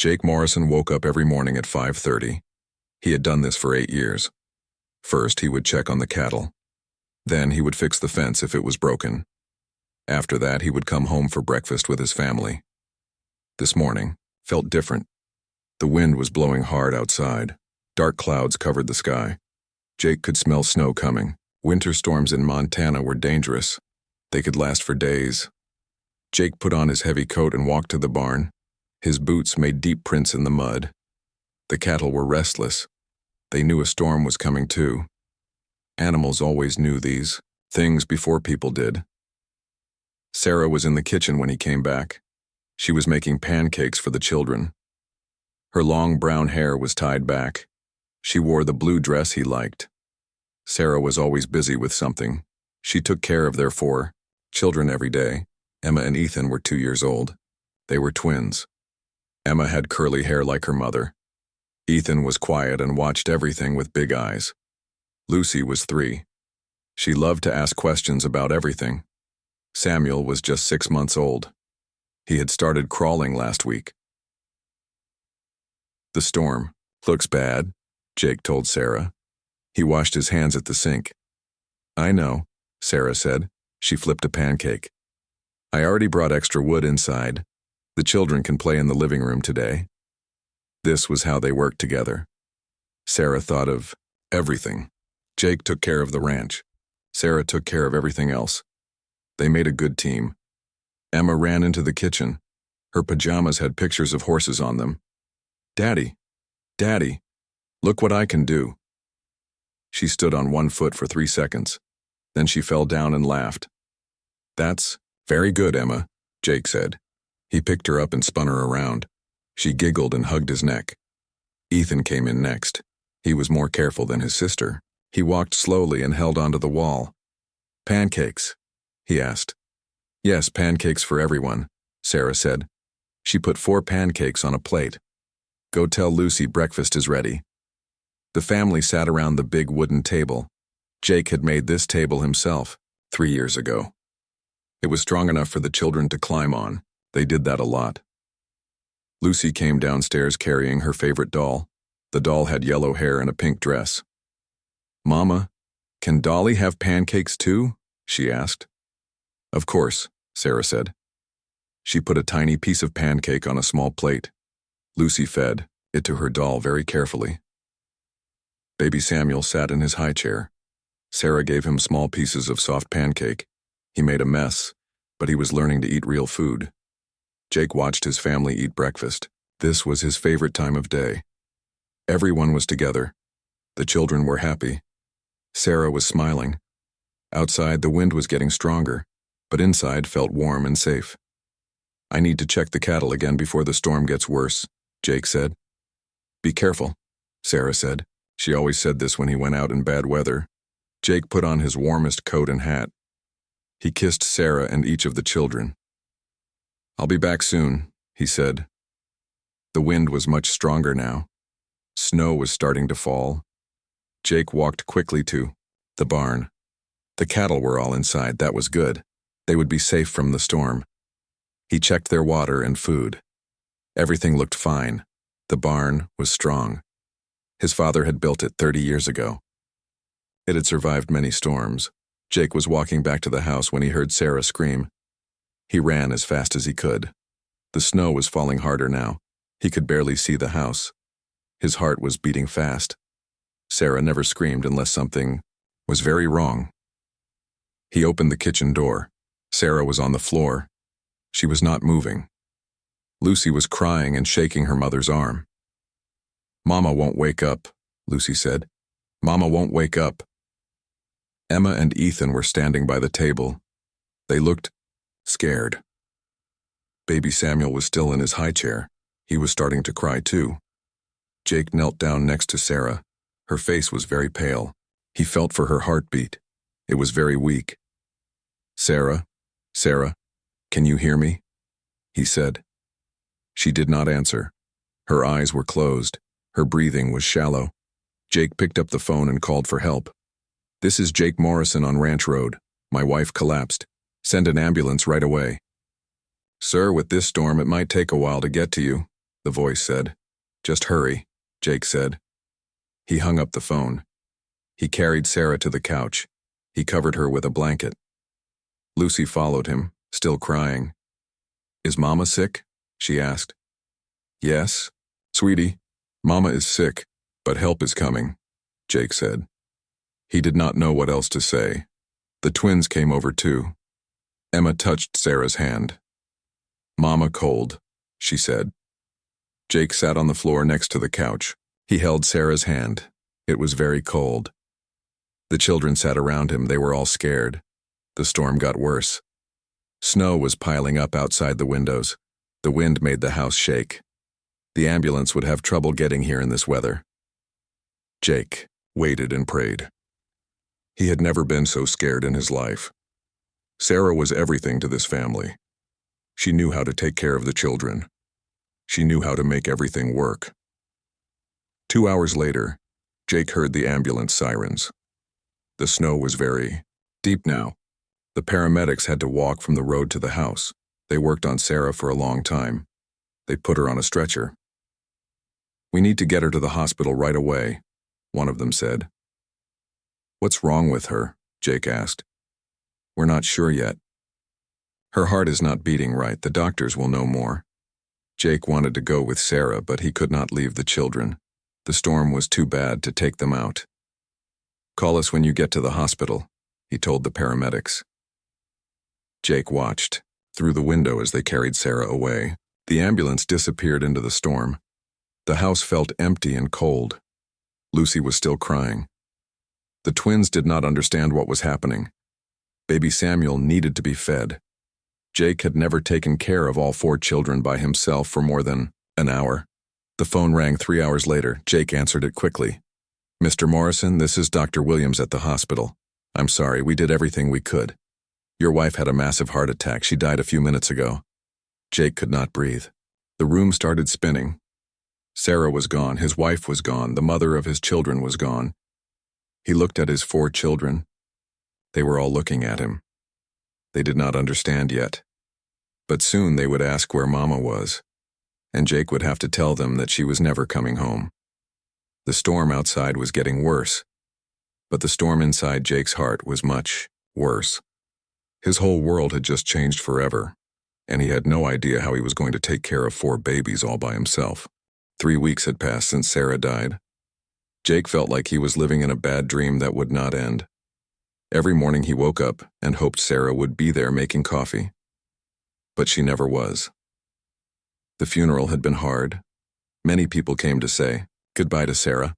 Jake Morrison woke up every morning at 5:30. He had done this for 8 years. First, he would check on the cattle. Then he would fix the fence if it was broken. After that, he would come home for breakfast with his family. This morning felt different. The wind was blowing hard outside. Dark clouds covered the sky. Jake could smell snow coming. Winter storms in Montana were dangerous. They could last for days. Jake put on his heavy coat and walked to the barn. His boots made deep prints in the mud. The cattle were restless. They knew a storm was coming too. Animals always knew these things before people did. Sarah was in the kitchen when he came back. She was making pancakes for the children. Her long brown hair was tied back. She wore the blue dress he liked. Sarah was always busy with something. She took care of their 4 children every day. Emma and Ethan were 2 years old. They were twins. Emma had curly hair like her mother. Ethan was quiet and watched everything with big eyes. Lucy was 3. She loved to ask questions about everything. Samuel was just 6 months old. He had started crawling last week. The storm looks bad, Jake told Sarah. He washed his hands at the sink. I know, Sarah said. She flipped a pancake. I already brought extra wood inside. The children can play in the living room today. This was how they worked together. Sarah thought of everything. Jake took care of the ranch. Sarah took care of everything else. They made a good team. Emma ran into the kitchen. Her pajamas had pictures of horses on them. Daddy, Daddy, look what I can do. She stood on one foot for 3 seconds. Then she fell down and laughed. That's very good, Emma, Jake said. He picked her up and spun her around. She giggled and hugged his neck. Ethan came in next. He was more careful than his sister. He walked slowly and held onto the wall. Pancakes, he asked. Yes, pancakes for everyone, Sarah said. She put 4 pancakes on a plate. Go tell Lucy breakfast is ready. The family sat around the big wooden table. Jake had made this table himself 3 years ago. It was strong enough for the children to climb on. They did that a lot. Lucy came downstairs carrying her favorite doll. The doll had yellow hair and a pink dress. Mama, can Dolly have pancakes too? She asked. Of course, Sarah said. She put a tiny piece of pancake on a small plate. Lucy fed it to her doll very carefully. Baby Samuel sat in his high chair. Sarah gave him small pieces of soft pancake. He made a mess, but he was learning to eat real food. Jake watched his family eat breakfast. This was his favorite time of day. Everyone was together. The children were happy. Sarah was smiling. Outside, the wind was getting stronger, but inside felt warm and safe. I need to check the cattle again before the storm gets worse, Jake said. Be careful, Sarah said. She always said this when he went out in bad weather. Jake put on his warmest coat and hat. He kissed Sarah and each of the children. I'll be back soon, he said. The wind was much stronger now. Snow was starting to fall. Jake walked quickly to the barn. The cattle were all inside. That was good. They would be safe from the storm. He checked their water and food. Everything looked fine. The barn was strong. His father had built it 30 years ago. It had survived many storms. Jake was walking back to the house when he heard Sarah scream. He ran as fast as he could. The snow was falling harder now. He could barely see the house. His heart was beating fast. Sarah never screamed unless something was very wrong. He opened the kitchen door. Sarah was on the floor. She was not moving. Lucy was crying and shaking her mother's arm. Mama won't wake up, Lucy said. Mama won't wake up. Emma and Ethan were standing by the table. They looked scared. Baby Samuel was still in his high chair. He was starting to cry too. Jake knelt down next to Sarah. Her face was very pale. He felt for her heartbeat. It was very weak. Sarah, can you hear me? He said. She did not answer. Her eyes were closed. Her breathing was shallow. Jake picked up the phone and called for help. This is Jake Morrison on Ranch Road. My wife collapsed. Send an ambulance right away. Sir, with this storm, it might take a while to get to you. the voice said. Just hurry, Jake said. He hung up the phone. He carried Sarah to the couch. He covered her with a blanket. Lucy followed him, still crying. Is Mama sick? She asked. Yes, sweetie, Mama is sick, but help is coming, Jake said. He did not know what else to say. The twins came over too. Emma touched Sarah's hand. Mama cold, she said. Jake sat on the floor next to the couch. He held Sarah's hand. It was very cold. The children sat around him. They were all scared. The storm got worse. Snow was piling up outside the windows. The wind made the house shake. The ambulance would have trouble getting here in this weather. Jake waited and prayed. He had never been so scared in his life. Sarah was everything to this family. She knew how to take care of the children. She knew how to make everything work. 2 hours later, Jake heard the ambulance sirens. The snow was very deep now. The paramedics had to walk from the road to the house. They worked on Sarah for a long time. They put her on a stretcher. We need to get her to the hospital right away, one of them said. What's wrong with her? Jake asked. We're not sure yet. Her heart is not beating right. The doctors will know more. Jake wanted to go with Sarah, but he could not leave the children. The storm was too bad to take them out. Call us when you get to the hospital, he told the paramedics. Jake watched through the window as they carried Sarah away. The ambulance disappeared into the storm. The house felt empty and cold. Lucy was still crying. The twins did not understand what was happening. Baby Samuel needed to be fed. Jake had never taken care of all 4 children by himself for more than an hour. The phone rang 3 hours later. Jake answered it quickly. Mr. Morrison, this is Dr. Williams at the hospital. I'm sorry, we did everything we could. Your wife had a massive heart attack. She died a few minutes ago. Jake could not breathe. The room started spinning. Sarah was gone. His wife was gone. The mother of his children was gone. He looked at his 4 children. They were all looking at him. They did not understand yet. But soon they would ask where Mama was, and Jake would have to tell them that she was never coming home. The storm outside was getting worse, but the storm inside Jake's heart was much worse. His whole world had just changed forever, and he had no idea how he was going to take care of 4 babies all by himself. 3 weeks had passed since Sarah died. Jake felt like he was living in a bad dream that would not end. Every morning he woke up and hoped Sarah would be there making coffee. But she never was. The funeral had been hard. Many people came to say goodbye to Sarah.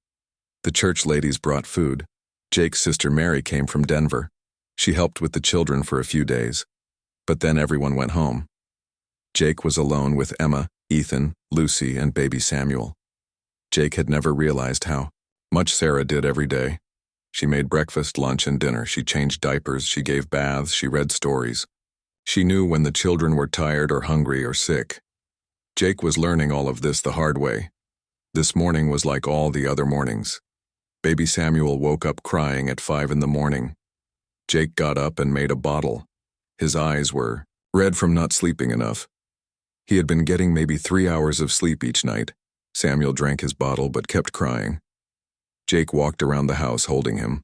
The church ladies brought food. Jake's sister Mary came from Denver. She helped with the children for a few days. But then everyone went home. Jake was alone with Emma, Ethan, Lucy, and baby Samuel. Jake had never realized how much Sarah did every day. She made breakfast, lunch, and dinner. She changed diapers. She gave baths. She read stories. She knew when the children were tired or hungry or sick. Jake was learning all of this the hard way. This morning was like all the other mornings. Baby Samuel woke up crying at 5 in the morning. Jake got up and made a bottle. His eyes were red from not sleeping enough. He had been getting maybe 3 hours of sleep each night. Samuel drank his bottle but kept crying. Jake walked around the house holding him.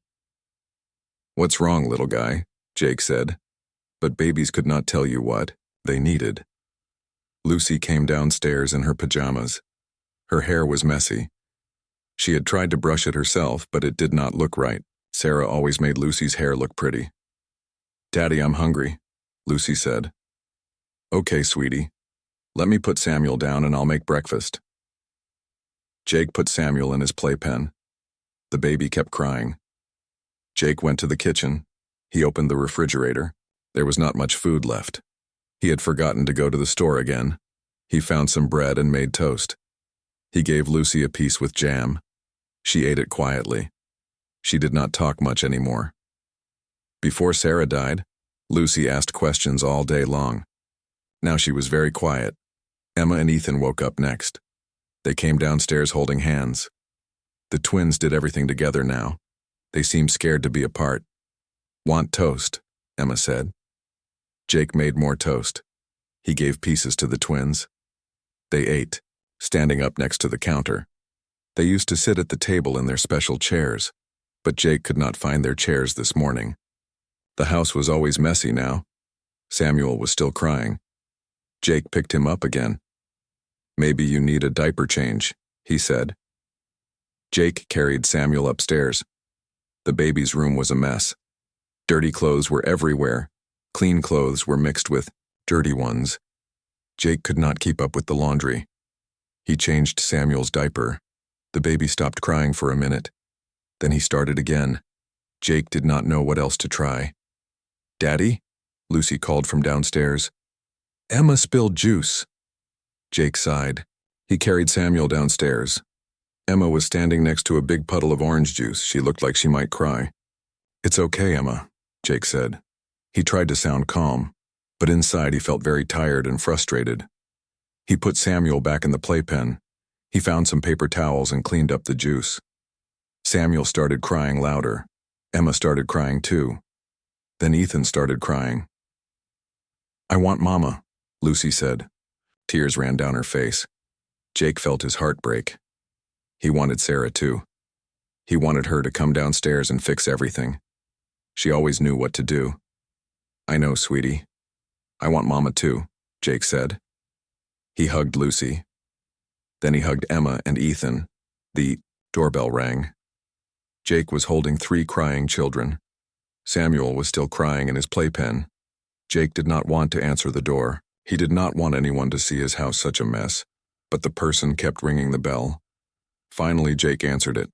What's wrong, little guy? Jake said. But babies could not tell you what they needed. Lucy came downstairs in her pajamas. Her hair was messy. She had tried to brush it herself, but it did not look right. Sarah always made Lucy's hair look pretty. Daddy, I'm hungry, Lucy said. Okay, sweetie. Let me put Samuel down and I'll make breakfast. Jake put Samuel in his playpen. The baby kept crying. Jake went to the kitchen. He opened the refrigerator. There was not much food left. He had forgotten to go to the store again. He found some bread and made toast. He gave Lucy a piece with jam. She ate it quietly. She did not talk much anymore. Before Sarah died, Lucy asked questions all day long. Now she was very quiet. Emma and Ethan woke up next. They came downstairs holding hands. The twins did everything together now. They seemed scared to be apart. Want toast, Emma said. Jake made more toast. He gave pieces to the twins. They ate. standing up next to the counter. They used to sit at the table in their special chairs, but Jake could not find their chairs this morning. The house was always messy now. Samuel was still crying. Jake picked him up again. "Maybe you need a diaper change," he said. Jake carried Samuel upstairs. The baby's room was a mess. Dirty clothes were everywhere. Clean clothes were mixed with dirty ones. Jake could not keep up with the laundry. He changed Samuel's diaper. The baby stopped crying for a minute. Then he started again. Jake did not know what else to try. "Daddy?" Lucy called from downstairs. "Emma spilled juice." Jake sighed. He carried Samuel downstairs. Emma was standing next to a big puddle of orange juice. She looked like she might cry. "It's okay, Emma," Jake said. He tried to sound calm, but inside he felt very tired and frustrated. He put Samuel back in the playpen. He found some paper towels and cleaned up the juice. Samuel started crying louder. Emma started crying too. Then Ethan started crying. "I want Mama," Lucy said. Tears ran down her face. Jake felt his heart break. He wanted Sarah too. He wanted her to come downstairs and fix everything. She always knew what to do. "I know, sweetie. I want Mama too," Jake said. He hugged Lucy. Then he hugged Emma and Ethan. The doorbell rang. Jake was holding 3 crying children. Samuel was still crying in his playpen. Jake did not want to answer the door. He did not want anyone to see his house such a mess, but the person kept ringing the bell. Finally, Jake answered it.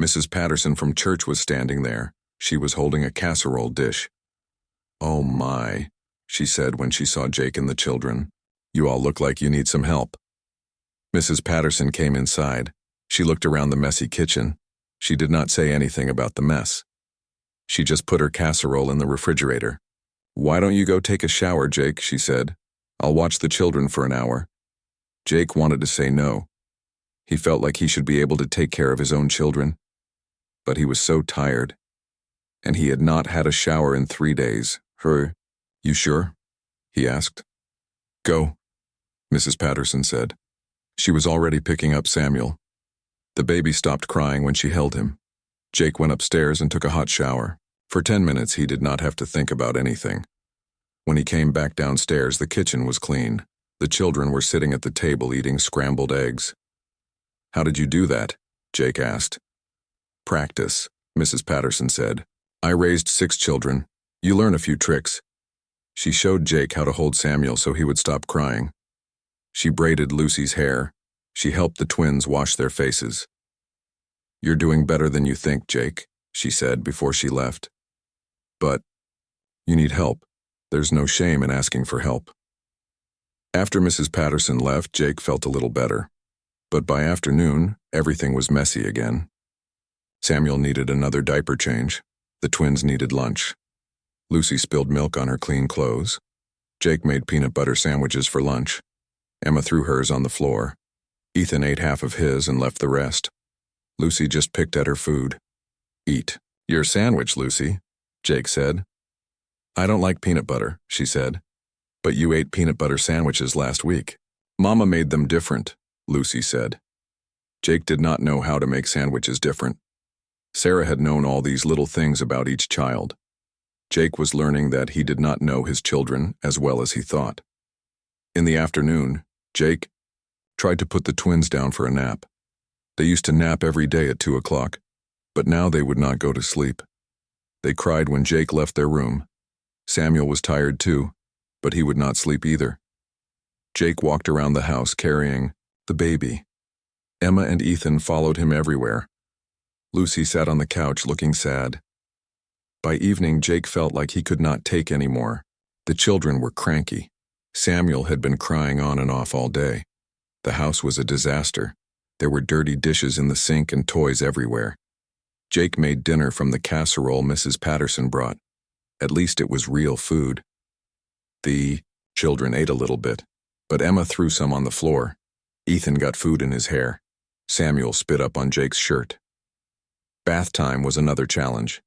Mrs. Patterson from church was standing there. She was holding a casserole dish. "Oh my," she said when she saw Jake and the children. "You all look like you need some help." Mrs. Patterson came inside. She looked around the messy kitchen. She did not say anything about the mess. She just put her casserole in the refrigerator. "Why don't you go take a shower, Jake?" she said. "I'll watch the children for an hour." Jake wanted to say no. He felt like he should be able to take care of his own children. But he was so tired. And he had not had a shower in 3 days. You sure?" he asked. "Go," Mrs. Patterson said. She was already picking up Samuel. The baby stopped crying when she held him. Jake went upstairs and took a hot shower. For 10 minutes he did not have to think about anything. When he came back downstairs, the kitchen was clean. The children were sitting at the table eating scrambled eggs. "How did you do that?" Jake asked. "Practice," Mrs. Patterson said. "I raised 6 children. You learn a few tricks." She showed Jake how to hold Samuel so he would stop crying. She braided Lucy's hair. She helped the twins wash their faces. "You're doing better than you think, Jake," she said before she left. "But you need help. There's no shame in asking for help." After Mrs. Patterson left, Jake felt a little better. But by afternoon, everything was messy again. Samuel needed another diaper change. The twins needed lunch. Lucy spilled milk on her clean clothes. Jake made peanut butter sandwiches for lunch. Emma threw hers on the floor. Ethan ate half of his and left the rest. Lucy just picked at her food. "Eat your sandwich, Lucy," Jake said. "I don't like peanut butter," she said. "But you ate peanut butter sandwiches last week." "Mama made them different," Lucy said. Jake did not know how to make sandwiches different. Sarah had known all these little things about each child. Jake was learning that he did not know his children as well as he thought. In the afternoon, Jake tried to put the twins down for a nap. They used to nap every day at 2 o'clock, but now they would not go to sleep. They cried when Jake left their room. Samuel was tired too, but he would not sleep either. Jake walked around the house carrying the baby. Emma and Ethan followed him everywhere. Lucy sat on the couch looking sad. By evening, Jake felt like he could not take any more. The children were cranky. Samuel had been crying on and off all day. The house was a disaster. There were dirty dishes in the sink and toys everywhere. Jake made dinner from the casserole Mrs. Patterson brought. At least it was real food. The children ate a little bit, but Emma threw some on the floor. Ethan got food in his hair. Samuel spit up on Jake's shirt. Bath time was another challenge.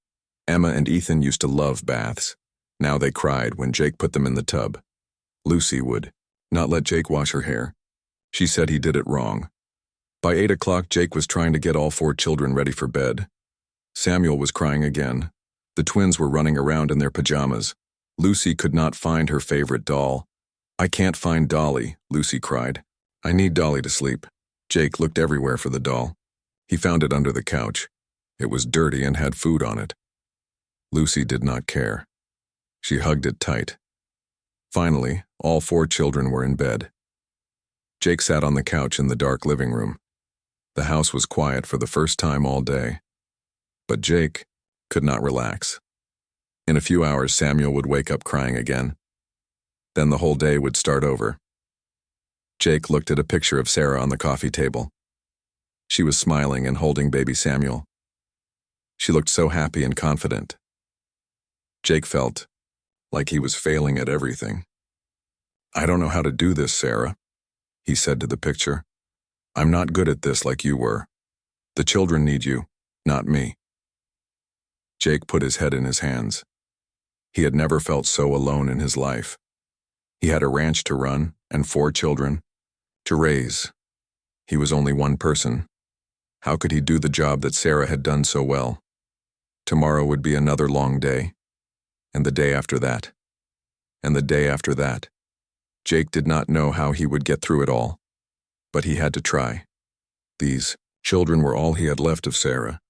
Emma and Ethan used to love baths. Now they cried when Jake put them in the tub. Lucy would not let Jake wash her hair. She said he did it wrong. By 8 o'clock, Jake was trying to get all 4 children ready for bed. Samuel was crying again. The twins were running around in their pajamas. Lucy could not find her favorite doll. "I can't find Dolly," Lucy cried. "I need Dolly to sleep." Jake looked everywhere for the doll. He found it under the couch. It was dirty and had food on it. Lucy did not care. She hugged it tight. Finally, all 4 children were in bed. Jake sat on the couch in the dark living room. The house was quiet for the first time all day. But Jake could not relax. In a few hours, Samuel would wake up crying again. Then the whole day would start over. Jake looked at a picture of Sarah on the coffee table. She was smiling and holding baby Samuel. She looked so happy and confident. Jake felt like he was failing at everything. "I don't know how to do this, Sarah," he said to the picture. "I'm not good at this like you were. The children need you, not me." Jake put his head in his hands. He had never felt so alone in his life. He had a ranch to run and 4 children to raise. He was only one person. How could he do the job that Sarah had done so well? Tomorrow would be another long day, and the day after that, and the day after that. Jake did not know how he would get through it all, but he had to try. These children were all he had left of Sarah.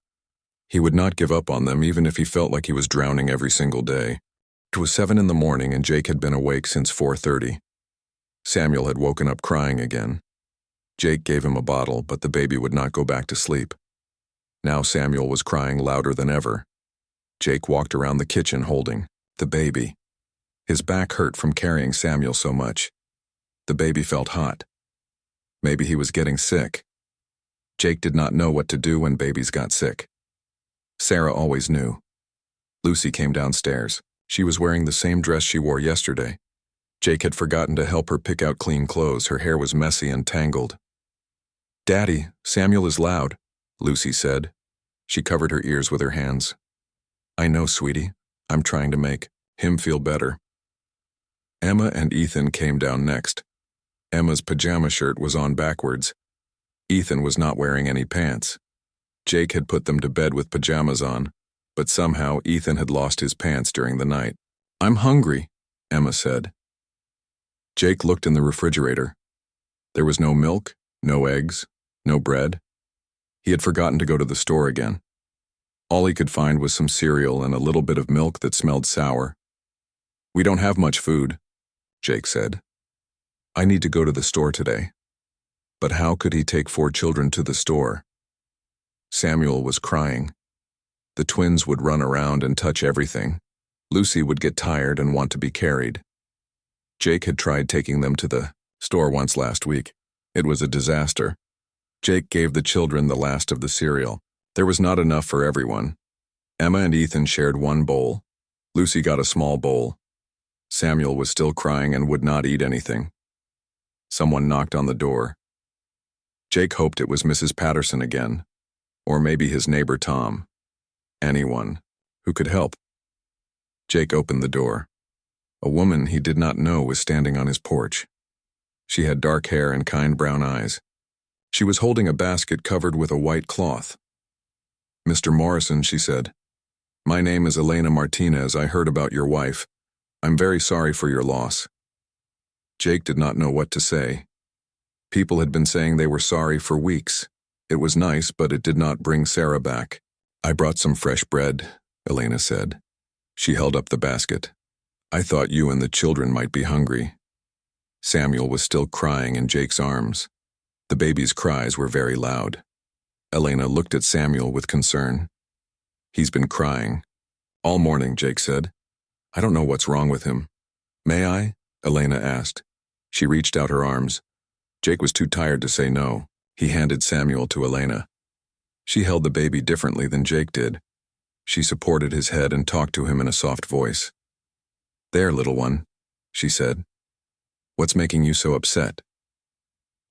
He would not give up on them even if he felt like he was drowning every single day. It was 7 in the morning and Jake had been awake since 4:30. Samuel had woken up crying again. Jake gave him a bottle, but the baby would not go back to sleep. Now Samuel was crying louder than ever. Jake walked around the kitchen holding the baby. His back hurt from carrying Samuel so much. The baby felt hot. Maybe he was getting sick. Jake did not know what to do when babies got sick. Sarah always knew. Lucy came downstairs. She was wearing the same dress she wore yesterday. Jake had forgotten to help her pick out clean clothes. Her hair was messy and tangled. "Daddy, Samuel is loud," Lucy said. She covered her ears with her hands. "I know, sweetie. I'm trying to make him feel better." Emma and Ethan came down next. Emma's pajama shirt was on backwards. Ethan was not wearing any pants. Jake had put them to bed with pajamas on, but somehow Ethan had lost his pants during the night. "I'm hungry," Emma said. Jake looked in the refrigerator. There was no milk, no eggs, no bread. He had forgotten to go to the store again. All he could find was some cereal and a little bit of milk that smelled sour. "We don't have much food," Jake said. "I need to go to the store today." But how could he take 4 children to the store? Samuel was crying. The twins would run around and touch everything. Lucy would get tired and want to be carried. Jake had tried taking them to the store once last week. It was a disaster. Jake gave the children the last of the cereal. There was not enough for everyone. Emma and Ethan shared one bowl. Lucy got a small bowl. Samuel was still crying and would not eat anything. Someone knocked on the door. Jake hoped it was Mrs. Patterson again, or maybe his neighbor Tom. Anyone who could help. Jake opened the door. A woman he did not know was standing on his porch. She had dark hair and kind brown eyes. She was holding a basket covered with a white cloth. "Mr. Morrison," she said, "my name is Elena Martinez. I heard about your wife. I'm very sorry for your loss." Jake did not know what to say. People had been saying they were sorry for weeks. It was nice, but it did not bring Sarah back. "I brought some fresh bread," Elena said. She held up the basket. "I thought you and the children might be hungry." Samuel was still crying in Jake's arms. The baby's cries were very loud. Elena looked at Samuel with concern. "He's been crying all morning," Jake said. "I don't know what's wrong with him." "May I?" Elena asked. She reached out her arms. Jake was too tired to say no. He handed Samuel to Elena. She held the baby differently than Jake did. She supported his head and talked to him in a soft voice. "There, little one," she said. "What's making you so upset?"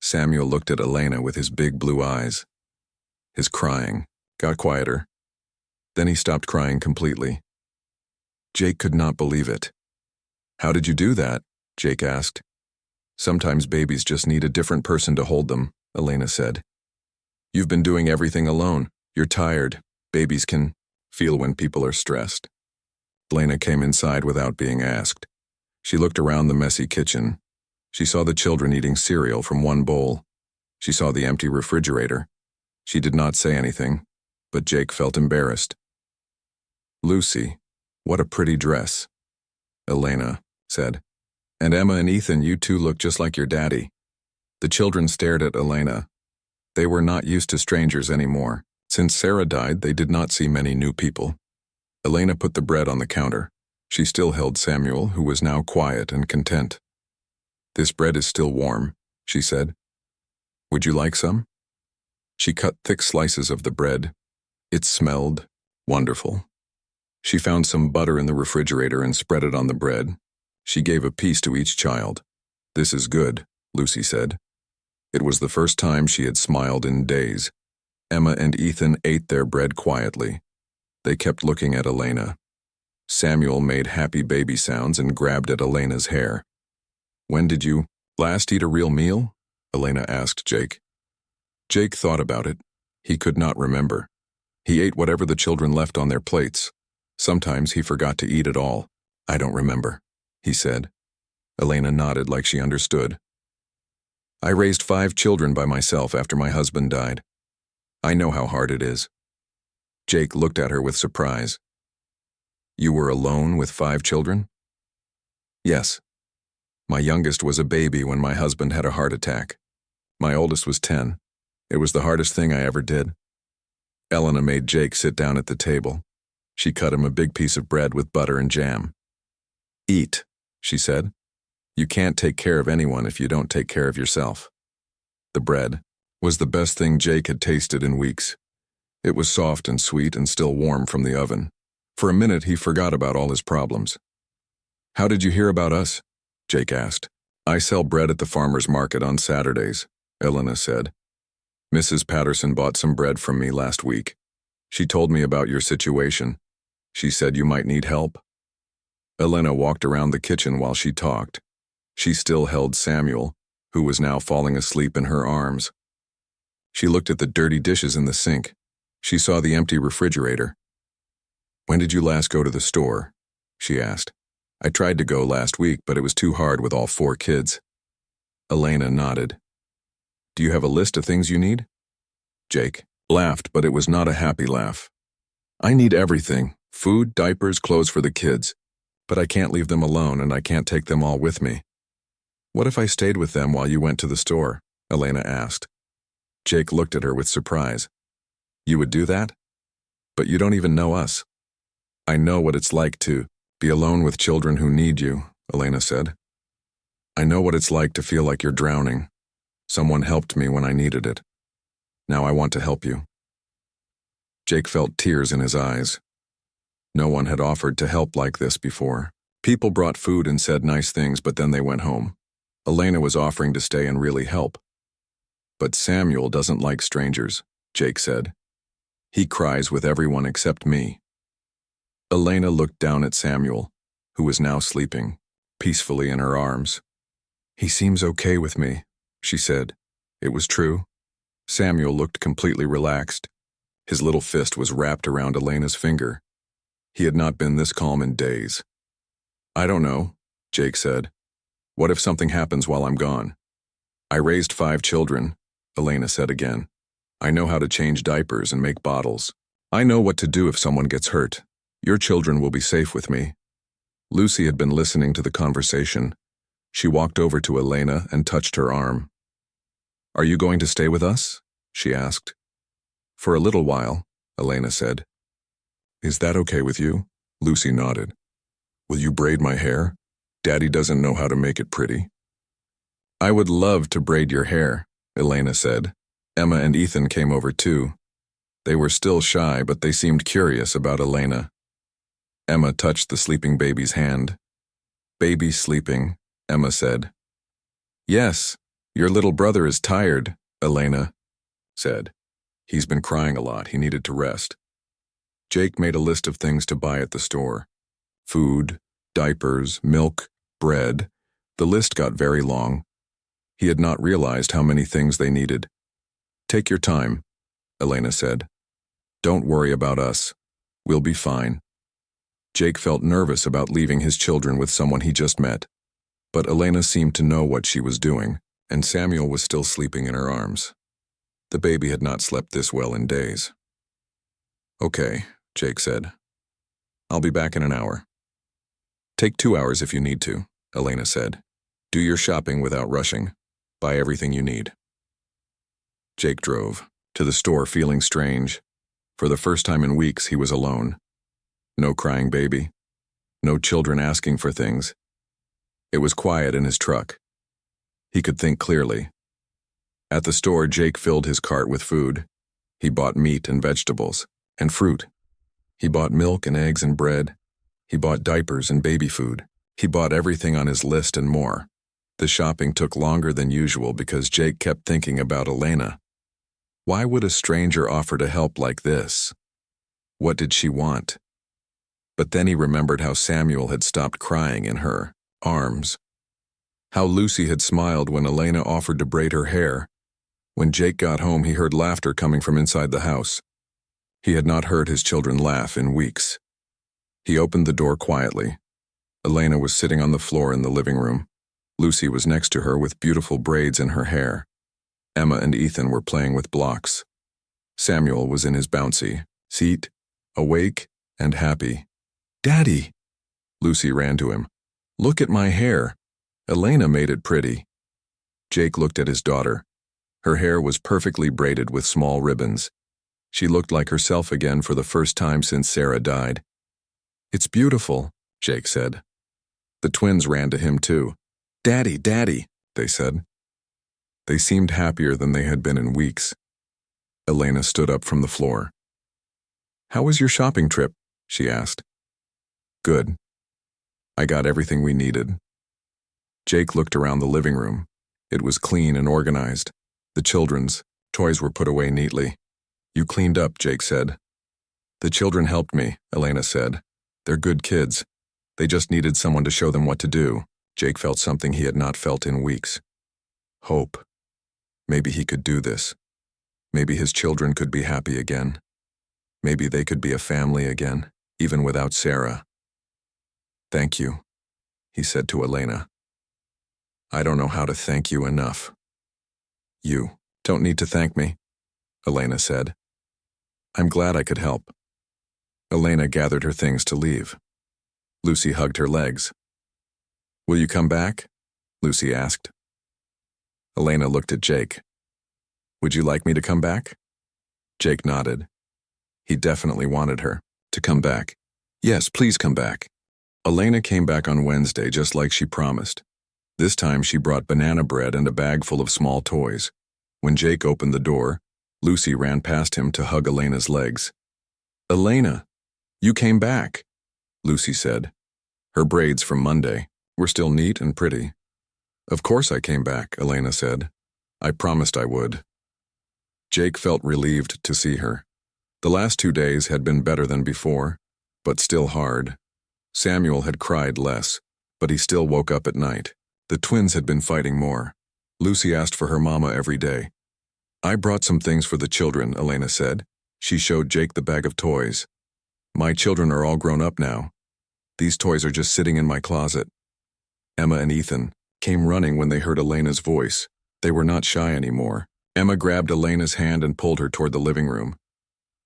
Samuel looked at Elena with his big blue eyes. His crying got quieter. Then he stopped crying completely. Jake could not believe it. "How did you do that?" Jake asked. Sometimes babies just need a different person to hold them, Elena said. You've been doing everything alone. You're tired. Babies can feel when people are stressed. Elena came inside without being asked. She looked around the messy kitchen. She saw the children eating cereal from one bowl. She saw the empty refrigerator. She did not say anything, but Jake felt embarrassed. Lucy, what a pretty dress, Elena said. And Emma and Ethan, you two look just like your daddy. The children stared at Elena. They were not used to strangers anymore. Since Sarah died, they did not see many new people. Elena put the bread on the counter. She still held Samuel, who was now quiet and content. This bread is still warm, she said. Would you like some? She cut thick slices of the bread. It smelled wonderful. She found some butter in the refrigerator and spread it on the bread. She gave a piece to each child. This is good, Lucy said. It was the first time she had smiled in days. Emma and Ethan ate their bread quietly. They kept looking at Elena. Samuel made happy baby sounds and grabbed at Elena's hair. When did you last eat a real meal? Elena asked Jake. Jake thought about it. He could not remember. He ate whatever the children left on their plates. Sometimes he forgot to eat it all. I don't remember, he said. Elena nodded like she understood. I raised 5 children by myself after my husband died. I know how hard it is. Jake looked at her with surprise. You were alone with 5 children? Yes. My youngest was a baby when my husband had a heart attack. My oldest was 10. It was the hardest thing I ever did. Elena made Jake sit down at the table. She cut him a big piece of bread with butter and jam. Eat, she said. You can't take care of anyone if you don't take care of yourself. The bread was the best thing Jake had tasted in weeks. It was soft and sweet and still warm from the oven. For a minute, he forgot about all his problems. How did you hear about us? Jake asked. I sell bread at the farmer's market on Saturdays, Elena said. Mrs. Patterson bought some bread from me last week. She told me about your situation. She said you might need help. Elena walked around the kitchen while she talked. She still held Samuel, who was now falling asleep in her arms. She looked at the dirty dishes in the sink. She saw the empty refrigerator. When did you last go to the store? She asked. I tried to go last week, but it was too hard with all 4 kids. Elena nodded. Do you have a list of things you need? Jake laughed, but it was not a happy laugh. I need everything. Food, diapers, clothes for the kids. But I can't leave them alone, and I can't take them all with me. What if I stayed with them while you went to the store? Elena asked. Jake looked at her with surprise. You would do that? But you don't even know us. I know what it's like to be alone with children who need you, Elena said. I know what it's like to feel like you're drowning. Someone helped me when I needed it. Now I want to help you. Jake felt tears in his eyes. No one had offered to help like this before. People brought food and said nice things, but then they went home. Elena was offering to stay and really help. But Samuel doesn't like strangers, Jake said. He cries with everyone except me. Elena looked down at Samuel, who was now sleeping, peacefully in her arms. He seems okay with me, she said. It was true. Samuel looked completely relaxed. His little fist was wrapped around Elena's finger. He had not been this calm in days. I don't know, Jake said. What if something happens while I'm gone? I raised 5 children, Elena said again. I know how to change diapers and make bottles. I know what to do if someone gets hurt. Your children will be safe with me. Lucy had been listening to the conversation. She walked over to Elena and touched her arm. Are you going to stay with us? She asked. For a little while, Elena said. Is that okay with you? Lucy nodded. Will you braid my hair? Daddy doesn't know how to make it pretty. I would love to braid your hair, Elena said. Emma and Ethan came over too. They were still shy, but they seemed curious about Elena. Emma touched the sleeping baby's hand. Baby sleeping, Emma said. Yes, your little brother is tired, Elena said. He's been crying a lot. He needed to rest. Jake made a list of things to buy at the store. Food, diapers, milk, bread. The list got very long. He had not realized how many things they needed. "Take your time," Elena said. "Don't worry about us. We'll be fine." Jake felt nervous about leaving his children with someone he just met, but Elena seemed to know what she was doing, and Samuel was still sleeping in her arms. The baby had not slept this well in days. "Okay," Jake said. "I'll be back in an hour." "Take 2 hours if you need to," Elena said. "Do your shopping without rushing. Buy everything you need." Jake drove to the store feeling strange. For the first time in weeks, he was alone. No crying baby. No children asking for things. It was quiet in his truck. He could think clearly. At the store, Jake filled his cart with food. He bought meat and vegetables, and fruit. He bought milk and eggs and bread. He bought diapers and baby food. He bought everything on his list and more. The shopping took longer than usual because Jake kept thinking about Elena. Why would a stranger offer to help like this? What did she want? But then he remembered how Samuel had stopped crying in her arms. How Lucy had smiled when Elena offered to braid her hair. When Jake got home, he heard laughter coming from inside the house. He had not heard his children laugh in weeks. He opened the door quietly. Elena was sitting on the floor in the living room. Lucy was next to her with beautiful braids in her hair. Emma and Ethan were playing with blocks. Samuel was in his bouncy seat, awake and happy. "Daddy!" Lucy ran to him. "Look at my hair. Elena made it pretty." Jake looked at his daughter. Her hair was perfectly braided with small ribbons. She looked like herself again for the first time since Sarah died. "It's beautiful," Jake said. The twins ran to him too. "Daddy, Daddy," they said. They seemed happier than they had been in weeks. Elena stood up from the floor. "How was your shopping trip?" she asked. "Good. I got everything we needed." Jake looked around the living room. It was clean and organized. The children's toys were put away neatly. "You cleaned up," Jake said. "The children helped me," Elena said. "They're good kids. They just needed someone to show them what to do." Jake felt something he had not felt in weeks. Hope. Maybe he could do this. Maybe his children could be happy again. Maybe they could be a family again, even without Sarah. "Thank you," he said to Elena. "I don't know how to thank you enough." "You don't need to thank me," Elena said. "I'm glad I could help." Elena gathered her things to leave. Lucy hugged her legs. "Will you come back?" Lucy asked. Elena looked at Jake. "Would you like me to come back?" Jake nodded. He definitely wanted her to come back. "Yes, please come back." Elena came back on Wednesday just like she promised. This time she brought banana bread and a bag full of small toys. When Jake opened the door, Lucy ran past him to hug Elena's legs. "Elena, you came back," Lucy said. Her braids from Monday were still neat and pretty. "Of course I came back," Elena said. "I promised I would." Jake felt relieved to see her. The last 2 days had been better than before, but still hard. Samuel had cried less, but he still woke up at night. The twins had been fighting more. Lucy asked for her mama every day. "I brought some things for the children," Elena said. She showed Jake the bag of toys. "My children are all grown up now. These toys are just sitting in my closet." Emma and Ethan came running when they heard Elena's voice. They were not shy anymore. Emma grabbed Elena's hand and pulled her toward the living room.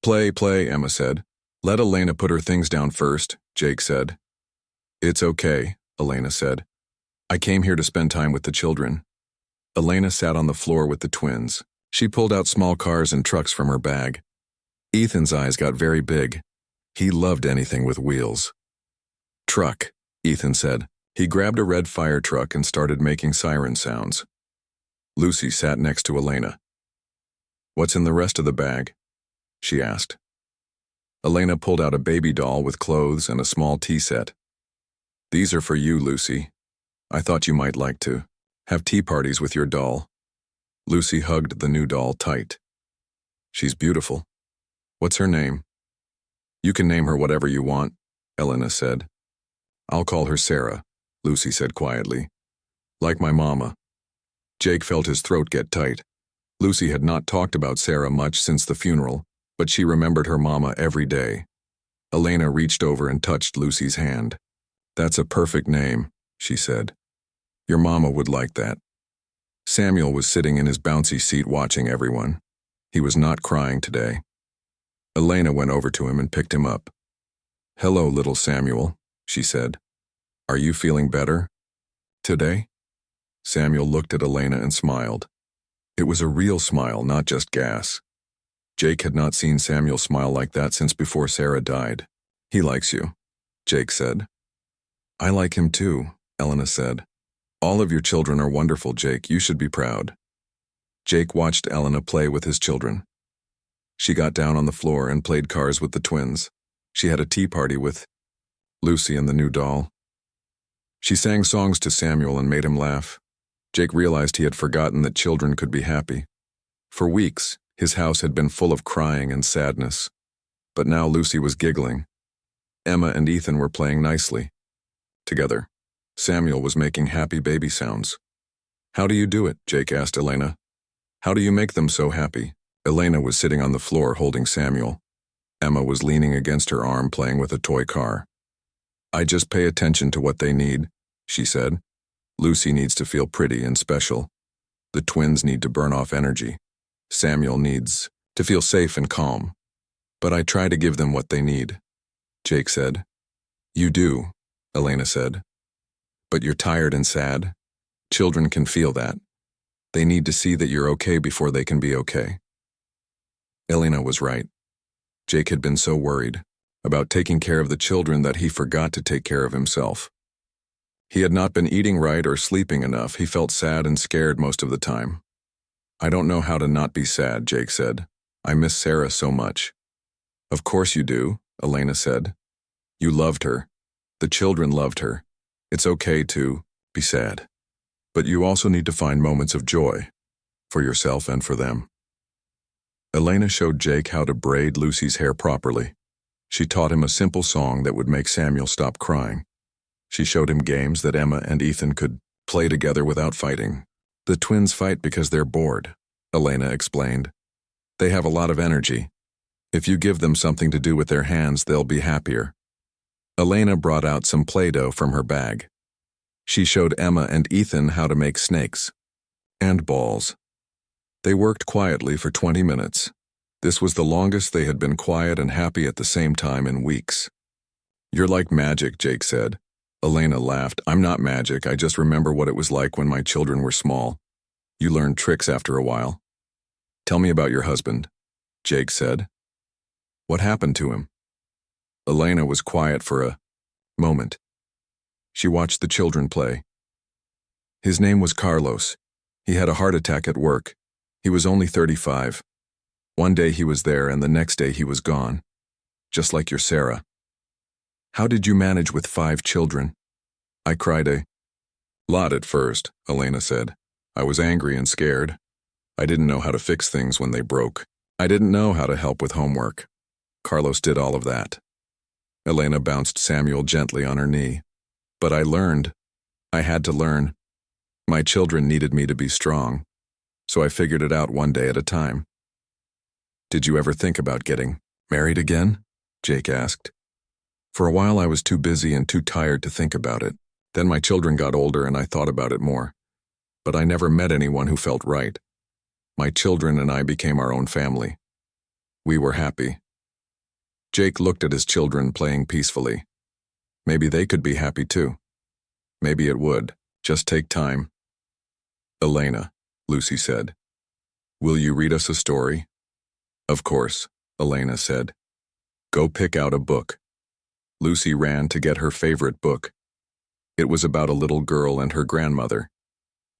"Play, play," Emma said. "Let Elena put her things down first," Jake said. "It's okay," Elena said. "I came here to spend time with the children." Elena sat on the floor with the twins. She pulled out small cars and trucks from her bag. Ethan's eyes got very big. He loved anything with wheels. "Truck," Ethan said. He grabbed a red fire truck and started making siren sounds. Lucy sat next to Elena. "What's in the rest of the bag?" she asked. Elena pulled out a baby doll with clothes and a small tea set. "These are for you, Lucy. I thought you might like to have tea parties with your doll." Lucy hugged the new doll tight. "She's beautiful. What's her name?" "You can name her whatever you want," Elena said. "I'll call her Sarah," Lucy said quietly. "Like my mama." Jake felt his throat get tight. Lucy had not talked about Sarah much since the funeral, but she remembered her mama every day. Elena reached over and touched Lucy's hand. "That's a perfect name," she said. "Your mama would like that." Samuel was sitting in his bouncy seat watching everyone. He was not crying today. Elena went over to him and picked him up. "Hello, little Samuel," she said. "Are you feeling better today?" Samuel looked at Elena and smiled. It was a real smile, not just gas. Jake had not seen Samuel smile like that since before Sarah died. "He likes you," Jake said. "I like him too," Elena said. "All of your children are wonderful, Jake. You should be proud." Jake watched Elena play with his children. She got down on the floor and played cars with the twins. She had a tea party with Lucy and the new doll. She sang songs to Samuel and made him laugh. Jake realized he had forgotten that children could be happy. For weeks, his house had been full of crying and sadness. But now Lucy was giggling. Emma and Ethan were playing nicely. Together, Samuel was making happy baby sounds. "How do you do it?" Jake asked Elena. "How do you make them so happy?" Elena was sitting on the floor holding Samuel. Emma was leaning against her arm playing with a toy car. "I just pay attention to what they need," she said. "Lucy needs to feel pretty and special. The twins need to burn off energy. Samuel needs to feel safe and calm. But I try to give them what they need," Jake said. "You do," Elena said. "But you're tired and sad. Children can feel that. They need to see that you're okay before they can be okay." Elena was right. Jake had been so worried about taking care of the children that he forgot to take care of himself. He had not been eating right or sleeping enough. He felt sad and scared most of the time. "I don't know how to not be sad," Jake said. "I miss Sarah so much." "Of course you do," Elena said. "You loved her. The children loved her. It's okay to be sad. But you also need to find moments of joy, for yourself and for them." Elena showed Jake how to braid Lucy's hair properly. She taught him a simple song that would make Samuel stop crying. She showed him games that Emma and Ethan could play together without fighting. "The twins fight because they're bored," Elena explained. "They have a lot of energy. If you give them something to do with their hands, they'll be happier." Elena brought out some Play-Doh from her bag. She showed Emma and Ethan how to make snakes and balls. They worked quietly for 20 minutes. This was the longest they had been quiet and happy at the same time in weeks. "You're like magic," Jake said. Elena laughed. "I'm not magic. I just remember what it was like when my children were small. You learn tricks after a while." "Tell me about your husband," Jake said. "What happened to him?" Elena was quiet for a moment. She watched the children play. "His name was Carlos. He had a heart attack at work. He was only 35. One day he was there and the next day he was gone. Just like your Sarah." "How did you manage with 5 children?" "I cried a lot at first," Elena said. "I was angry and scared. I didn't know how to fix things when they broke. I didn't know how to help with homework. Carlos did all of that." Elena bounced Samuel gently on her knee. "But I learned. I had to learn. My children needed me to be strong. So I figured it out one day at a time." "Did you ever think about getting married again?" Jake asked. "For a while I was too busy and too tired to think about it. Then my children got older and I thought about it more. But I never met anyone who felt right. My children and I became our own family. We were happy." Jake looked at his children playing peacefully. Maybe they could be happy too. Maybe it would. Just take time. "Elena," Lucy said, "will you read us a story?" "Of course," Elena said. "Go pick out a book." Lucy ran to get her favorite book. It was about a little girl and her grandmother.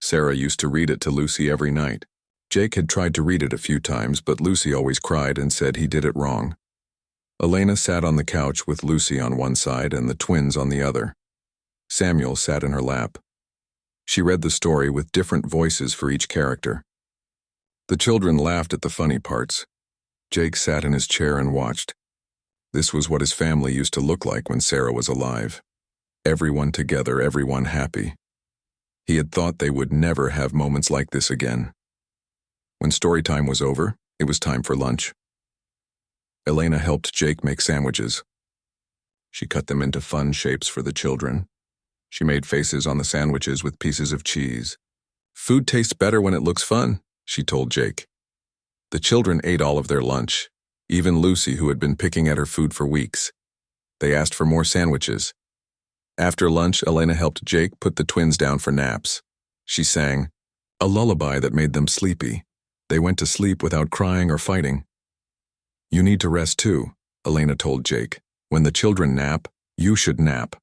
Sarah used to read it to Lucy every night. Jake had tried to read it a few times, but Lucy always cried and said he did it wrong. Elena sat on the couch with Lucy on one side and the twins on the other. Samuel sat in her lap. She read the story with different voices for each character. The children laughed at the funny parts. Jake sat in his chair and watched. This was what his family used to look like when Sarah was alive. Everyone together, everyone happy. He had thought they would never have moments like this again. When story time was over, it was time for lunch. Elena helped Jake make sandwiches. She cut them into fun shapes for the children. She made faces on the sandwiches with pieces of cheese. "Food tastes better when it looks fun," she told Jake. The children ate all of their lunch, even Lucy, who had been picking at her food for weeks. They asked for more sandwiches. After lunch, Elena helped Jake put the twins down for naps. She sang a lullaby that made them sleepy. They went to sleep without crying or fighting. "You need to rest too," Elena told Jake. "When the children nap, you should nap."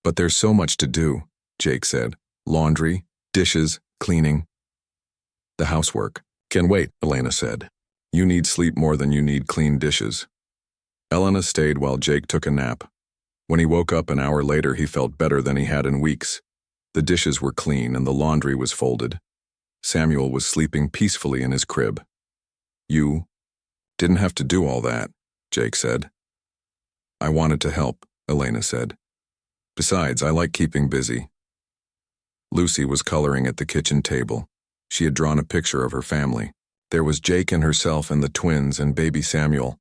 "But there's so much to do," Jake said. "Laundry, dishes, cleaning." "The housework can wait," Elena said. "You need sleep more than you need clean dishes." Elena stayed while Jake took a nap. When he woke up an hour later, he felt better than he had in weeks. The dishes were clean and the laundry was folded. Samuel was sleeping peacefully in his crib. "You didn't have to do all that," Jake said. "I wanted to help," Elena said. "Besides, I like keeping busy." Lucy was coloring at the kitchen table. She had drawn a picture of her family. There was Jake and herself and the twins and baby Samuel,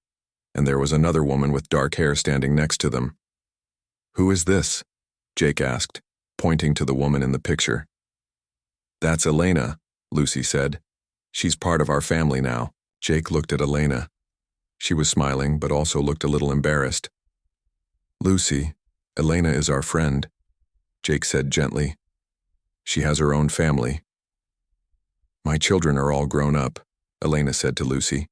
and there was another woman with dark hair standing next to them. "Who is this?" Jake asked, pointing to the woman in the picture. "That's Elena," Lucy said. "She's part of our family now." Jake looked at Elena. She was smiling, but also looked a little embarrassed. "Lucy, Elena is our friend," Jake said gently. "She has her own family." "My children are all grown up," Elena said to Lucy.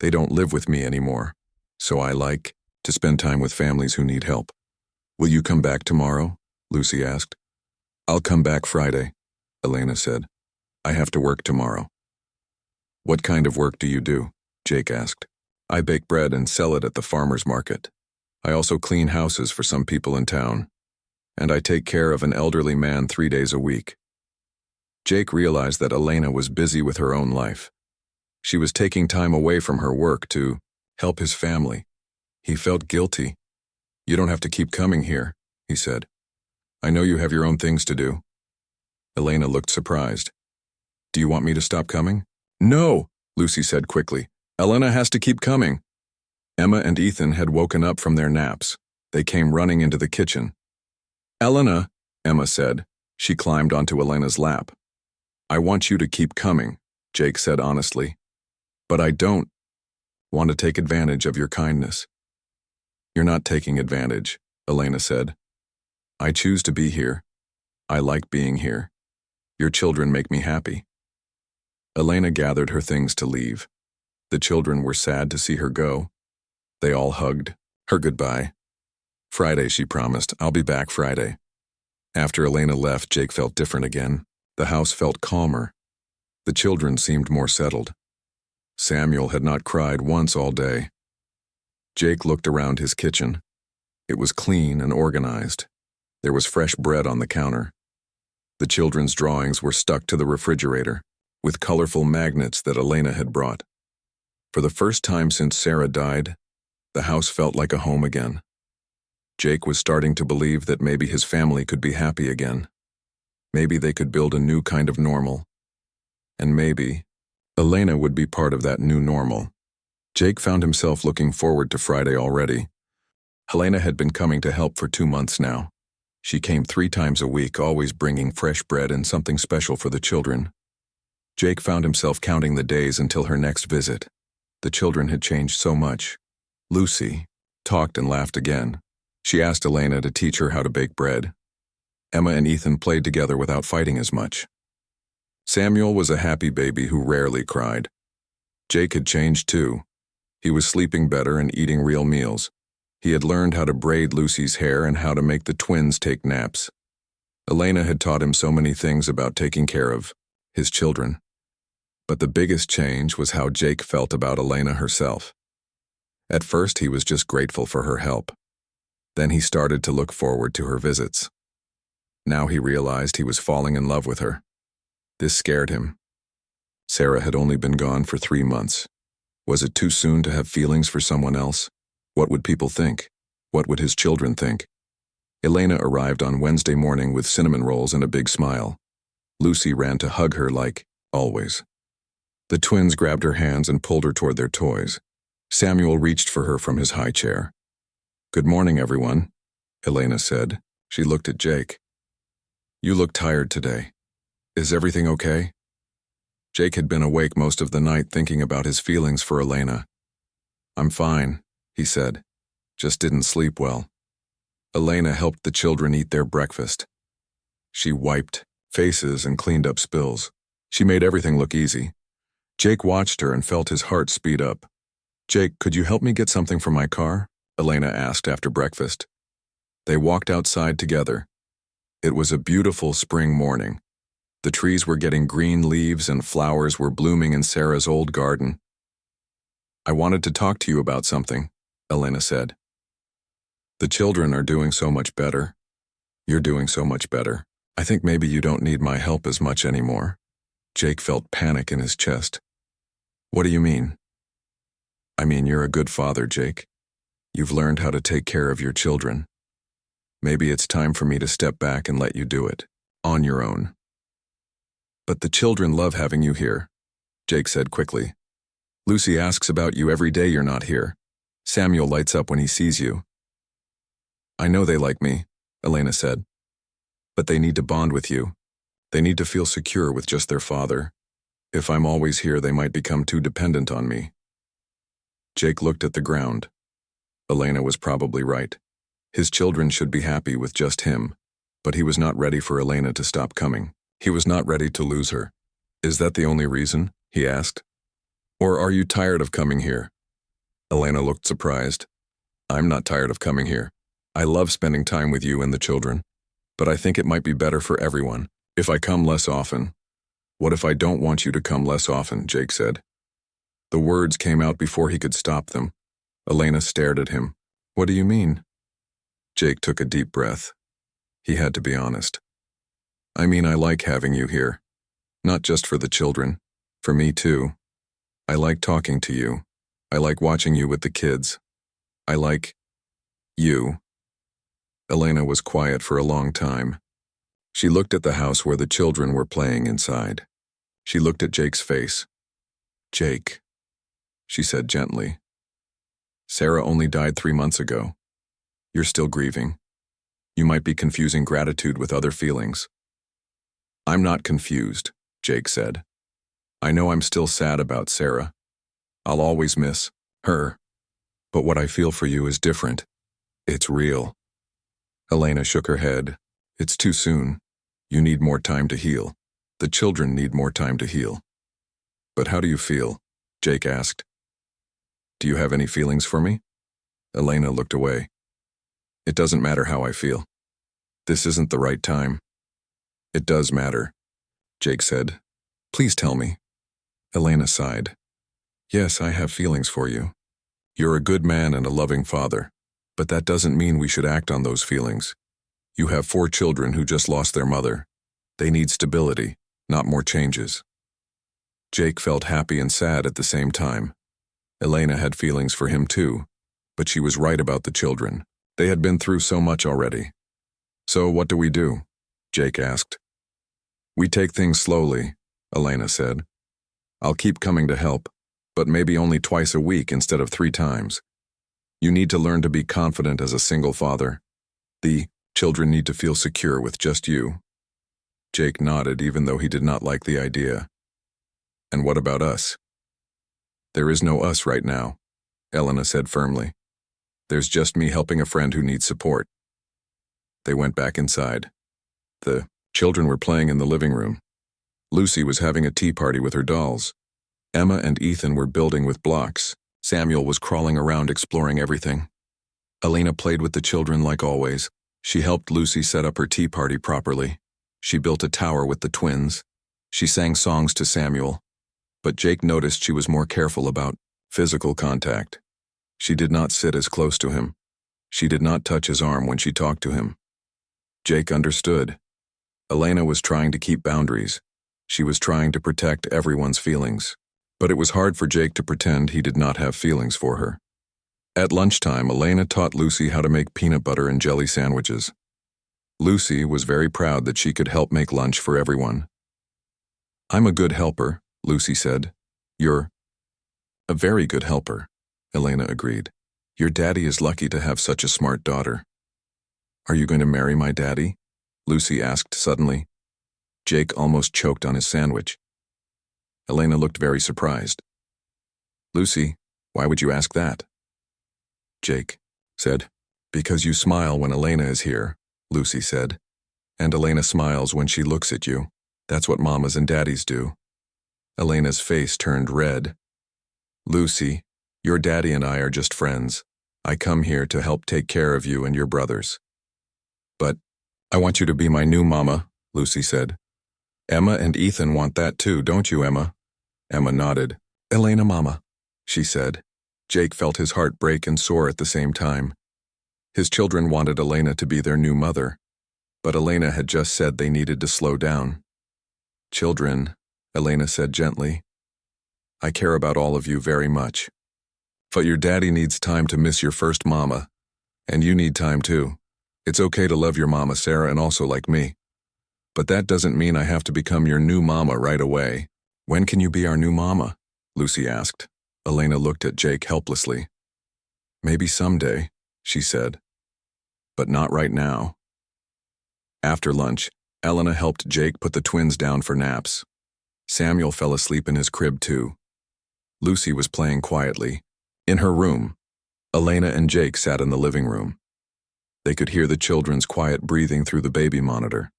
"They don't live with me anymore, so I like to spend time with families who need help." "Will you come back tomorrow?" Lucy asked. "I'll come back Friday," Elena said. "I have to work tomorrow." "What kind of work do you do?" Jake asked. "I bake bread and sell it at the farmer's market. I also clean houses for some people in town. And I take care of an elderly man 3 days a week." Jake realized that Elena was busy with her own life. She was taking time away from her work to help his family. He felt guilty. "You don't have to keep coming here," he said. "I know you have your own things to do." Elena looked surprised. "Do you want me to stop coming?" "No," Lucy said quickly. "Elena has to keep coming." Emma and Ethan had woken up from their naps. They came running into the kitchen. "Elena," Emma said. She climbed onto Elena's lap. "I want you to keep coming," Jake said honestly. "But I don't want to take advantage of your kindness." "You're not taking advantage," Elena said. "I choose to be here. I like being here. Your children make me happy." Elena gathered her things to leave. The children were sad to see her go. They all hugged her goodbye. "Friday," she promised. "I'll be back Friday." After Elena left, Jake felt different again. The house felt calmer. The children seemed more settled. Samuel had not cried once all day. Jake looked around his kitchen. It was clean and organized. There was fresh bread on the counter. The children's drawings were stuck to the refrigerator, with colorful magnets that Elena had brought. For the first time since Sarah died, the house felt like a home again. Jake was starting to believe that maybe his family could be happy again. Maybe they could build a new kind of normal. And maybe Elena would be part of that new normal. Jake found himself looking forward to Friday already. Elena had been coming to help for 2 months now. She came 3 times a week, always bringing fresh bread and something special for the children. Jake found himself counting the days until her next visit. The children had changed so much. Lucy talked and laughed again. She asked Elena to teach her how to bake bread. Emma and Ethan played together without fighting as much. Samuel was a happy baby who rarely cried. Jake had changed too. He was sleeping better and eating real meals. He had learned how to braid Lucy's hair and how to make the twins take naps. Elena had taught him so many things about taking care of his children. But the biggest change was how Jake felt about Elena herself. At first, he was just grateful for her help. Then he started to look forward to her visits. Now he realized he was falling in love with her. This scared him. Sarah had only been gone for 3 months. Was it too soon to have feelings for someone else? What would people think? What would his children think? Elena arrived on Wednesday morning with cinnamon rolls and a big smile. Lucy ran to hug her like always. The twins grabbed her hands and pulled her toward their toys. Samuel reached for her from his high chair. "Good morning, everyone," Elena said. She looked at Jake. "You look tired today. Is everything okay?" Jake had been awake most of the night thinking about his feelings for Elena. "I'm fine," he said. "Just didn't sleep well." Elena helped the children eat their breakfast. She wiped faces and cleaned up spills. She made everything look easy. Jake watched her and felt his heart speed up. "Jake, could you help me get something from my car?" Elena asked after breakfast. They walked outside together. It was a beautiful spring morning. The trees were getting green leaves and flowers were blooming in Sarah's old garden. "I wanted to talk to you about something," Elena said. "The children are doing so much better. You're doing so much better. I think maybe you don't need my help as much anymore." Jake felt panic in his chest. "What do you mean?" "I mean, you're a good father, Jake. You've learned how to take care of your children. Maybe it's time for me to step back and let you do it, on your own." "But the children love having you here," Jake said quickly. "Lucy asks about you every day you're not here. Samuel lights up when he sees you." "I know they like me," Elena said. "But they need to bond with you. They need to feel secure with just their father. If I'm always here, they might become too dependent on me." Jake looked at the ground. Elena was probably right. His children should be happy with just him, but he was not ready for Elena to stop coming. He was not ready to lose her. "Is that the only reason?" he asked. "Or are you tired of coming here?" Elena looked surprised. "I'm not tired of coming here. I love spending time with you and the children. But I think it might be better for everyone if I come less often." "What if I don't want you to come less often?" Jake said. The words came out before he could stop them. Elena stared at him. "What do you mean?" Jake took a deep breath. He had to be honest. "I mean, I like having you here. Not just for the children. For me too. I like talking to you. I like watching you with the kids. I like you." Elena was quiet for a long time. She looked at the house where the children were playing inside. She looked at Jake's face. "Jake," she said gently. "Sarah only died 3 months ago. You're still grieving. You might be confusing gratitude with other feelings." "I'm not confused," Jake said. "I know I'm still sad about Sarah. I'll always miss her. But what I feel for you is different. It's real." Elena shook her head. "It's too soon. You need more time to heal. The children need more time to heal." "But how do you feel?" Jake asked. "Do you have any feelings for me?" Elena looked away. "It doesn't matter how I feel. This isn't the right time." "It does matter," Jake said. "Please tell me." Elena sighed. "Yes, I have feelings for you. You're a good man and a loving father, but that doesn't mean we should act on those feelings. You have 4 children who just lost their mother. They need stability, not more changes." Jake felt happy and sad at the same time. Elena had feelings for him too, but she was right about the children. They had been through so much already. "So what do we do?" Jake asked. "We take things slowly," Elena said. "I'll keep coming to help, but maybe only twice a week instead of 3 times. You need to learn to be confident as a single father. The children need to feel secure with just you." Jake nodded even though he did not like the idea. "And what about us?" "There is no us right now," Elena said firmly. "There's just me helping a friend who needs support." They went back inside. The children were playing in the living room. Lucy was having a tea party with her dolls. Emma and Ethan were building with blocks. Samuel was crawling around exploring everything. Elena played with the children like always. She helped Lucy set up her tea party properly. She built a tower with the twins. She sang songs to Samuel. But Jake noticed she was more careful about physical contact. She did not sit as close to him. She did not touch his arm when she talked to him. Jake understood. Elena was trying to keep boundaries. She was trying to protect everyone's feelings. But it was hard for Jake to pretend he did not have feelings for her. At lunchtime, Elena taught Lucy how to make peanut butter and jelly sandwiches. Lucy was very proud that she could help make lunch for everyone. I'm a good helper, Lucy said. You're a very good helper, Elena agreed. Your daddy is lucky to have such a smart daughter. Are you going to marry my daddy? Lucy asked suddenly. Jake almost choked on his sandwich. Elena looked very surprised. Lucy, why would you ask that? Jake said. Because you smile when Elena is here, Lucy said. And Elena smiles when she looks at you. That's what mamas and daddies do. Elena's face turned red. Lucy, your daddy and I are just friends. I come here to help take care of you and your brothers. But I want you to be my new mama, Lucy said. Emma and Ethan want that too, don't you, Emma? Emma nodded. Elena mama, she said. Jake felt his heart break and soar at the same time. His children wanted Elena to be their new mother, but Elena had just said they needed to slow down. Children, Elena said gently, I care about all of you very much. But your daddy needs time to miss your first mama, and you need time too. It's okay to love your mama, Sarah, and also like me. But that doesn't mean I have to become your new mama right away. When can you be our new mama? Lucy asked. Elena looked at Jake helplessly. Maybe someday, she said. But not right now. After lunch, Elena helped Jake put the twins down for naps. Samuel fell asleep in his crib too. Lucy was playing quietly. In her room, Elena and Jake sat in the living room. They could hear the children's quiet breathing through the baby monitor.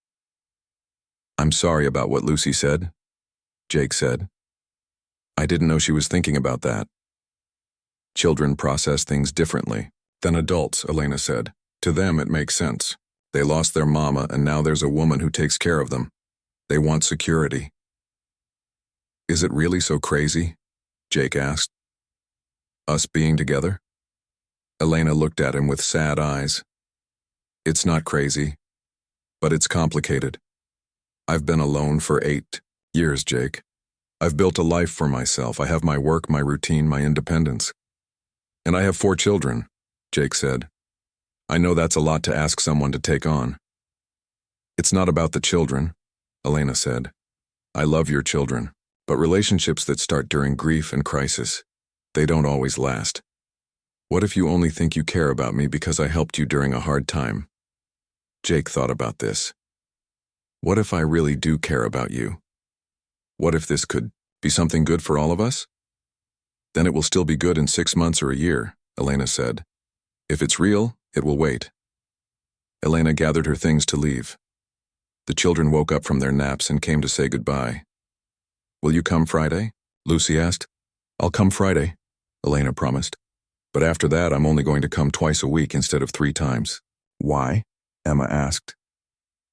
I'm sorry about what Lucy said, Jake said. I didn't know she was thinking about that. Children process things differently than adults, Elena said. To them, it makes sense. They lost their mama, and now there's a woman who takes care of them. They want security. Is it really so crazy? Jake asked. Us being together? Elena looked at him with sad eyes. It's not crazy, but it's complicated. I've been alone for 8 years, Jake. I've built a life for myself. I have my work, my routine, my independence. And I have 4 children, Jake said. I know that's a lot to ask someone to take on. It's not about the children, Elena said. I love your children, but relationships that start during grief and crisis, they don't always last. What if you only think you care about me because I helped you during a hard time? Jake thought about this. What if I really do care about you? What if this could be something good for all of us? Then it will still be good in 6 months or a year, Elena said. If it's real, it will wait. Elena gathered her things to leave. The children woke up from their naps and came to say goodbye. Will you come Friday? Lucy asked. I'll come Friday, Elena promised. But after that, I'm only going to come twice a week instead of 3 times. Why? Emma asked.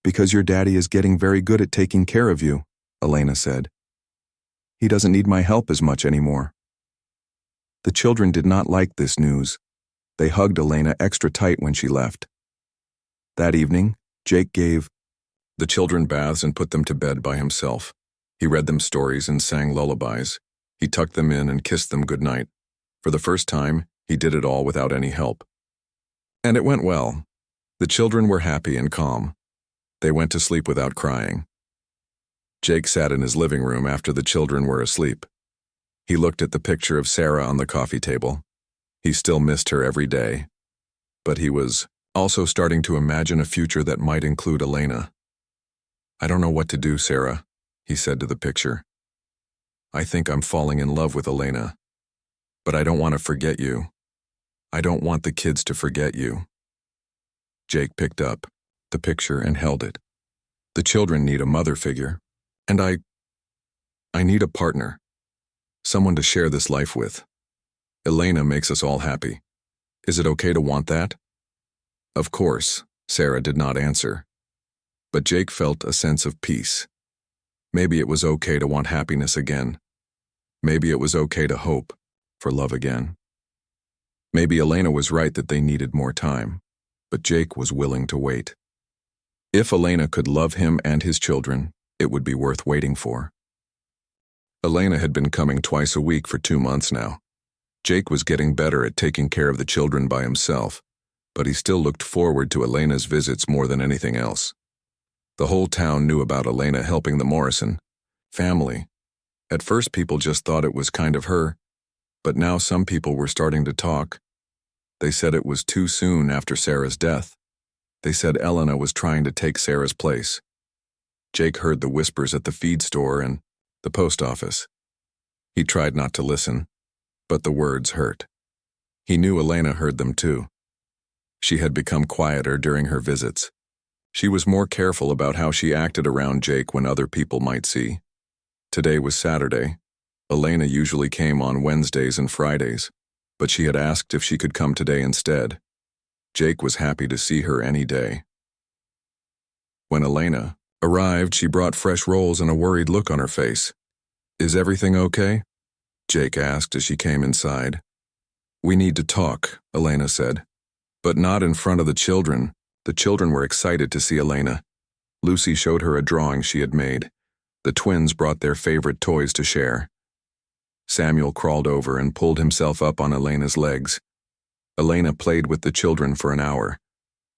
Because your daddy is getting very good at taking care of you, Elena said. He doesn't need my help as much anymore. The children did not like this news. They hugged Elena extra tight when she left. That evening, Jake gave the children baths and put them to bed by himself. He read them stories and sang lullabies. He tucked them in and kissed them goodnight. For the first time, he did it all without any help. And it went well. The children were happy and calm. They went to sleep without crying. Jake sat in his living room after the children were asleep. He looked at the picture of Sarah on the coffee table. He still missed her every day. But he was also starting to imagine a future that might include Elena. I don't know what to do, Sarah, he said to the picture. I think I'm falling in love with Elena. But I don't want to forget you. I don't want the kids to forget you. Jake picked up the picture and held it. The children need a mother figure. And I need a partner. Someone to share this life with. Elena makes us all happy. Is it okay to want that? Of course, Sarah did not answer. But Jake felt a sense of peace. Maybe it was okay to want happiness again. Maybe it was okay to hope for love again. Maybe Elena was right that they needed more time, but Jake was willing to wait. If Elena could love him and his children, it would be worth waiting for. Elena had been coming twice a week for 2 months now. Jake was getting better at taking care of the children by himself, but he still looked forward to Elena's visits more than anything else. The whole town knew about Elena helping the Morrison. family. At first people just thought it was kind of her, but now some people were starting to talk. They said it was too soon after Sarah's death. They said Elena was trying to take Sarah's place. Jake heard the whispers at the feed store and the post office. He tried not to listen, but the words hurt. He knew Elena heard them too. She had become quieter during her visits. She was more careful about how she acted around Jake when other people might see. Today was Saturday. Elena usually came on Wednesdays and Fridays, but she had asked if she could come today instead. Jake was happy to see her any day. When Elena arrived, she brought fresh rolls and a worried look on her face. "Is everything okay?" Jake asked as she came inside. "We need to talk," Elena said. But not in front of the children. The children were excited to see Elena. Lucy showed her a drawing she had made. The twins brought their favorite toys to share. Samuel crawled over and pulled himself up on Elena's legs. Elena played with the children for an hour,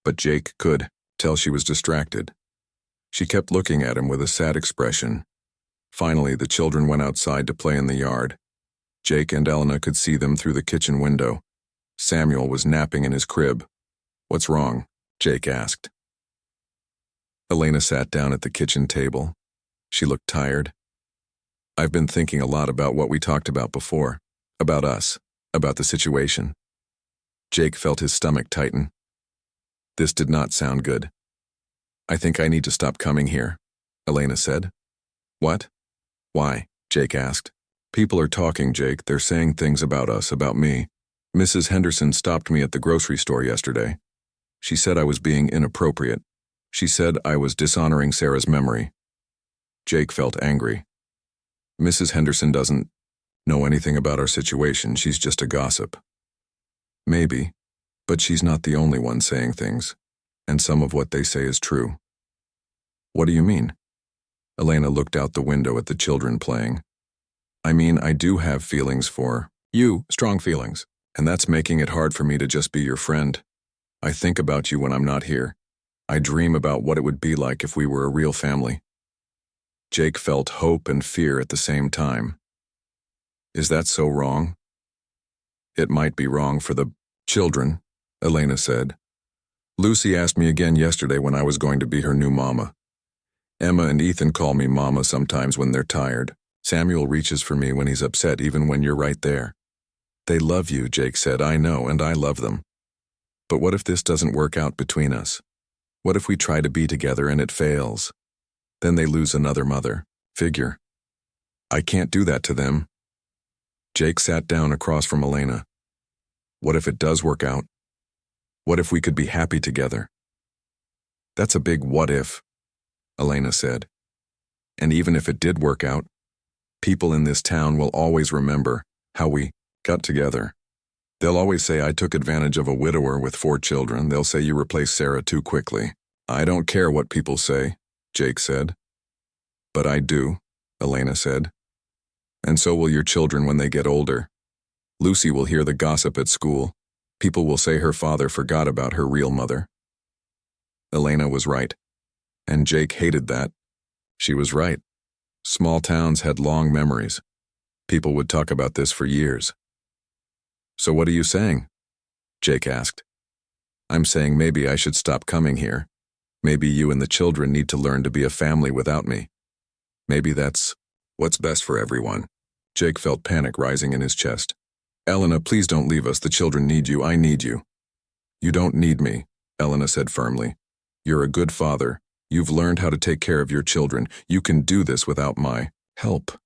but Jake could tell she was distracted. She kept looking at him with a sad expression. Finally, the children went outside to play in the yard. Jake and Elena could see them through the kitchen window. Samuel was napping in his crib. "What's wrong?" Jake asked. Elena sat down at the kitchen table. She looked tired. "I've been thinking a lot about what we talked about before, about us, about the situation." Jake felt his stomach tighten. This did not sound good. "I think I need to stop coming here," Elena said. "What? Why?" Jake asked. "People are talking, Jake. They're saying things about us, about me. Mrs. Henderson stopped me at the grocery store yesterday. She said I was being inappropriate. She said I was dishonoring Sarah's memory." Jake felt angry. "Mrs. Henderson doesn't know anything about our situation. She's just a gossip." "Maybe, but she's not the only one saying things, and some of what they say is true." "What do you mean?" Elena looked out the window at the children playing. "I mean, I do have feelings for you, strong feelings, and that's making it hard for me to just be your friend. I think about you when I'm not here. I dream about what it would be like if we were a real family." Jake felt hope and fear at the same time. "Is that so wrong?" "It might be wrong for the children," Elena said. "Lucy asked me again yesterday when I was going to be her new mama. Emma and Ethan call me mama sometimes when they're tired. Samuel reaches for me when he's upset, even when you're right there. They love you," Jake said. "I know, and I love them. But what if this doesn't work out between us? What if we try to be together and it fails? Then they lose another mother figure. I can't do that to them." Jake sat down across from Elena. "What if it does work out? What if we could be happy together?" "That's a big what if," Elena said. "And even if it did work out, people in this town will always remember how we got together. They'll always say I took advantage of a widower with 4 children. They'll say you replaced Sarah too quickly." "I don't care what people say," Jake said. "But I do," Elena said. "And so will your children when they get older. Lucy will hear the gossip at school. People will say her father forgot about her real mother." Elena was right, and Jake hated that. She was right. Small towns had long memories. People would talk about this for years. "So what are you saying?" Jake asked. "I'm saying maybe I should stop coming here. Maybe you and the children need to learn to be a family without me. Maybe that's what's best for everyone." Jake felt panic rising in his chest. "Elena, please don't leave us. The children need you. I need you." "You don't need me," Elena said firmly. "You're a good father. You've learned how to take care of your children. You can do this without my help."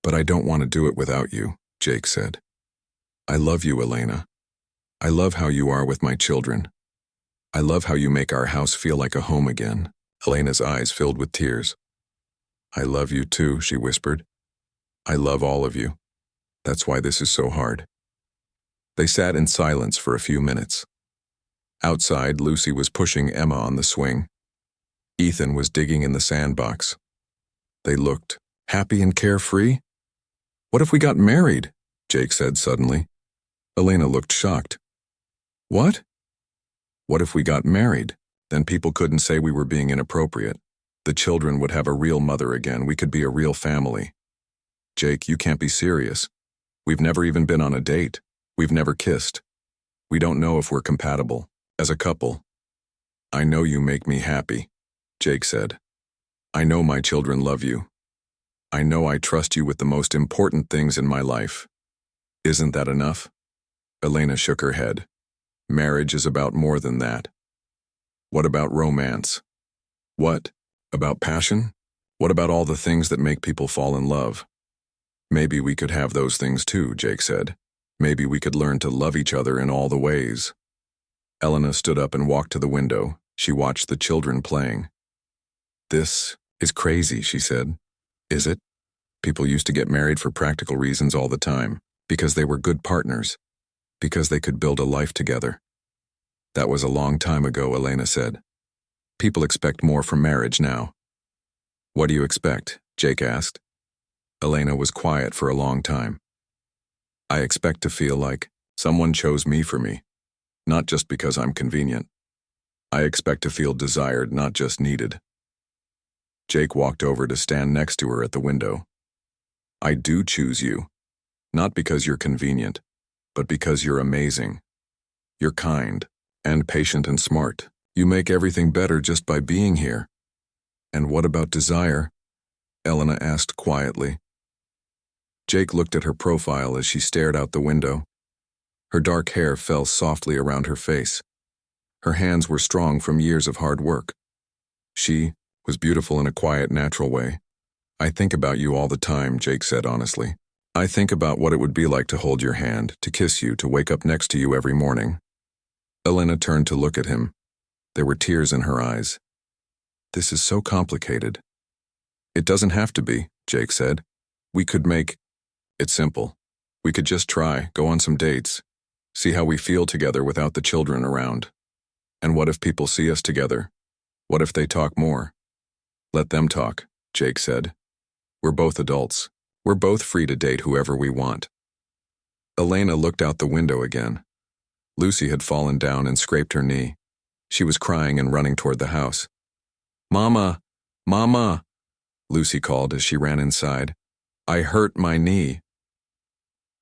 "But I don't want to do it without you," Jake said. "I love you, Elena. I love how you are with my children. I love how you make our house feel like a home again." Elena's eyes filled with tears. "I love you too," she whispered. "I love all of you. That's why this is so hard." They sat in silence for a few minutes. Outside, Lucy was pushing Emma on the swing. Ethan was digging in the sandbox. They looked happy and carefree. "What if we got married?" Jake said suddenly. Elena looked shocked. "What?" "What if we got married? Then people couldn't say we were being inappropriate. The children would have a real mother again. We could be a real family. Jake, you can't be serious. We've never even been on a date. We've never kissed. We don't know if we're compatible as a couple. I know you make me happy, Jake said. I know my children love you. I know I trust you with the most important things in my life. Isn't that enough? Elena shook her head. Marriage is about more than that. What about romance? What? About passion? What about all the things that make people fall in love? Maybe we could have those things too, Jake said. Maybe we could learn to love each other in all the ways. Elena stood up and walked to the window. She watched the children playing. This is crazy, she said. Is it? People used to get married for practical reasons all the time, because they were good partners, because they could build a life together. That was a long time ago, Elena said. People expect more from marriage now. What do you expect? Jake asked. Elena was quiet for a long time. I expect to feel like someone chose me for me, not just because I'm convenient. I expect to feel desired, not just needed. Jake walked over to stand next to her at the window. I do choose you, not because you're convenient, but because you're amazing. You're kind, and patient and smart. You make everything better just by being here. And what about desire? Elena asked quietly. Jake looked at her profile as she stared out the window. Her dark hair fell softly around her face. Her hands were strong from years of hard work. She was beautiful in a quiet, natural way. I think about you all the time, Jake said honestly. I think about what it would be like to hold your hand, to kiss you, to wake up next to you every morning. Elena turned to look at him. There were tears in her eyes. This is so complicated. It doesn't have to be, Jake said. We could make it simple. We could just try, go on some dates, see how we feel together without the children around. And what if people see us together? What if they talk more? Let them talk, Jake said. We're both adults. We're both free to date whoever we want. Elena looked out the window again. Lucy had fallen down and scraped her knee. She was crying and running toward the house. Mama! Mama! Lucy called as she ran inside. I hurt my knee.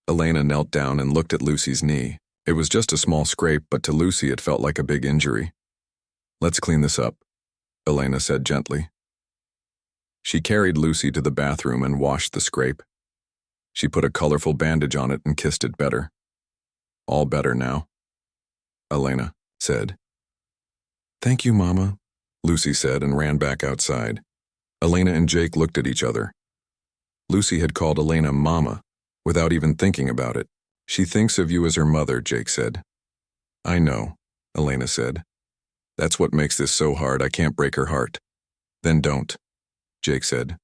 Elena knelt down and looked at Lucy's knee. It was just a small scrape, but to Lucy it felt like a big injury. Let's clean this up, Elena said gently. She carried Lucy to the bathroom and washed the scrape. She put a colorful bandage on it and kissed it better. All better now, Elena said. Thank you, Mama, Lucy said and ran back outside. Elena and Jake looked at each other. Lucy had called Elena Mama without even thinking about it. She thinks of you as her mother, Jake said. I know, Elena said. That's what makes this so hard. I can't break her heart. Then don't, Jake said.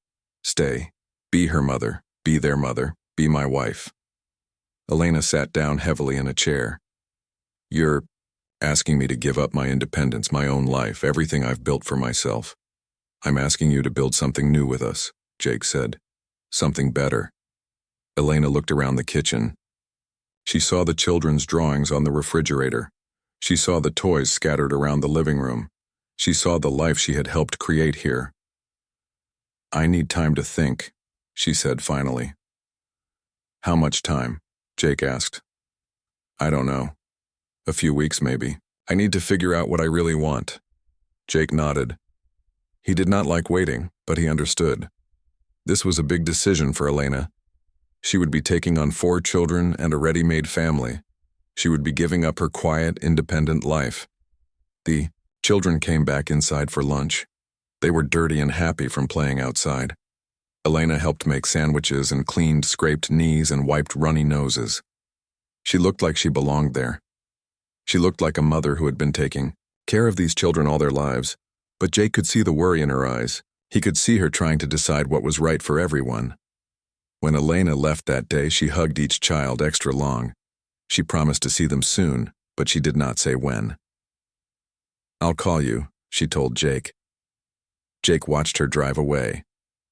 Stay. Be her mother. Be their mother. Be my wife. Elena sat down heavily in a chair. You're asking me to give up my independence, my own life, everything I've built for myself. I'm asking you to build something new with us, Jake said. Something better. Elena looked around the kitchen. She saw the children's drawings on the refrigerator. She saw the toys scattered around the living room. She saw the life she had helped create here. I need time to think, she said finally. How much time? Jake asked. I don't know. A few weeks maybe. I need to figure out what I really want. Jake nodded. He did not like waiting, but he understood. This was a big decision for Elena. She would be taking on 4 children and a ready-made family. She would be giving up her quiet, independent life. The children came back inside for lunch. They were dirty and happy from playing outside. Elena helped make sandwiches and cleaned scraped knees and wiped runny noses. She looked like she belonged there. She looked like a mother who had been taking care of these children all their lives, but Jake could see the worry in her eyes. He could see her trying to decide what was right for everyone. When Elena left that day, she hugged each child extra long. She promised to see them soon, but she did not say when. I'll call you, she told Jake. Jake watched her drive away.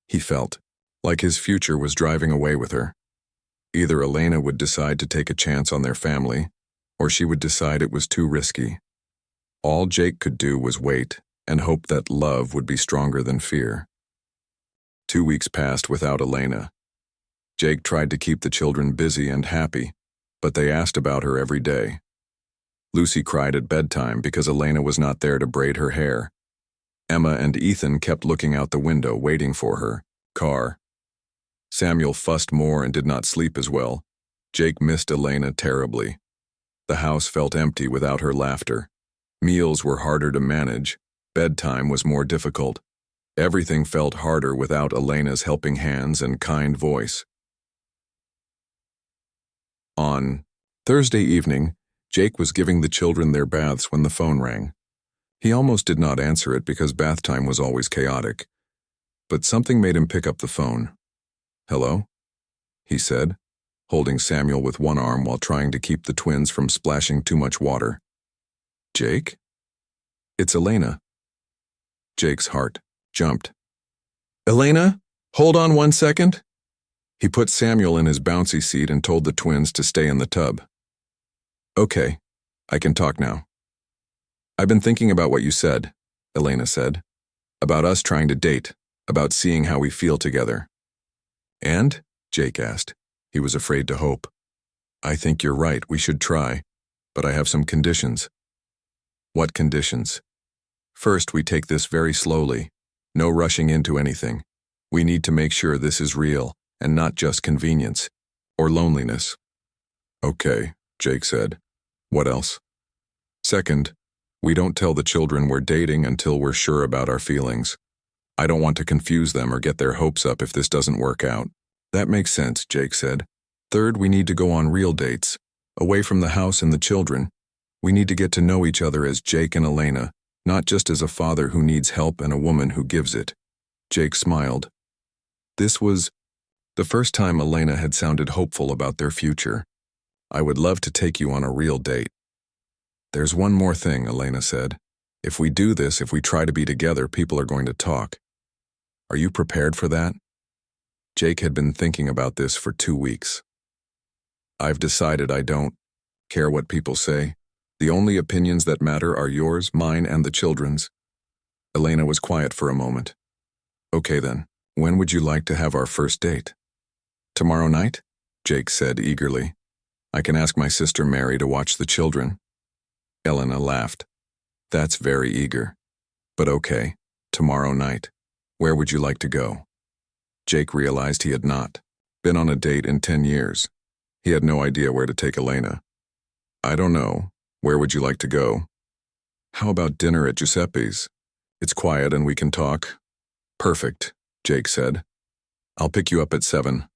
He felt like his future was driving away with her. Either Elena would decide to take a chance on their family, or she would decide it was too risky. All Jake could do was wait and hoped that love would be stronger than fear. 2 weeks passed without Elena. Jake tried to keep the children busy and happy, but they asked about her every day. Lucy cried at bedtime because Elena was not there to braid her hair. Emma and Ethan kept looking out the window waiting for her car. Samuel fussed more and did not sleep as well. Jake missed Elena terribly. The house felt empty without her laughter. Meals were harder to manage. Bedtime was more difficult. Everything felt harder without Elena's helping hands and kind voice. On Thursday evening, Jake was giving the children their baths when the phone rang. He almost did not answer it because bath time was always chaotic. But something made him pick up the phone. "Hello?" he said, holding Samuel with one arm while trying to keep the twins from splashing too much water. "Jake? It's Elena." Jake's heart jumped. "Elena, hold on 1 second." He put Samuel in his bouncy seat and told the twins to stay in the tub. "Okay, I can talk now." "I've been thinking about what you said," Elena said. "About us trying to date, about seeing how we feel together." "And?" Jake asked. He was afraid to hope. "I think you're right, we should try, but I have some conditions." "What conditions?" "First, we take this very slowly. No rushing into anything. We need to make sure this is real, and not just convenience, or loneliness." "Okay," Jake said. "What else?" "Second, we don't tell the children we're dating until we're sure about our feelings. I don't want to confuse them or get their hopes up if this doesn't work out." "That makes sense," Jake said. "Third, we need to go on real dates, away from the house and the children. We need to get to know each other as Jake and Elena, not just as a father who needs help and a woman who gives it." Jake smiled. This was the first time Elena had sounded hopeful about their future. "I would love to take you on a real date." "There's one more thing," Elena said. "If we do this, if we try to be together, people are going to talk. Are you prepared for that?" Jake had been thinking about this for 2 weeks. "I've decided I don't care what people say. The only opinions that matter are yours, mine, and the children's." Elena was quiet for a moment. "Okay then, when would you like to have our first date?" "Tomorrow night?" Jake said eagerly. "I can ask my sister Mary to watch the children." Elena laughed. "That's very eager. But okay, tomorrow night. Where would you like to go?" Jake realized he had not been on a date in 10 years. He had no idea where to take Elena. "I don't know. Where would you like to go?" "How about dinner at Giuseppe's? It's quiet and we can talk." "Perfect," Jake said. "I'll pick you up at 7.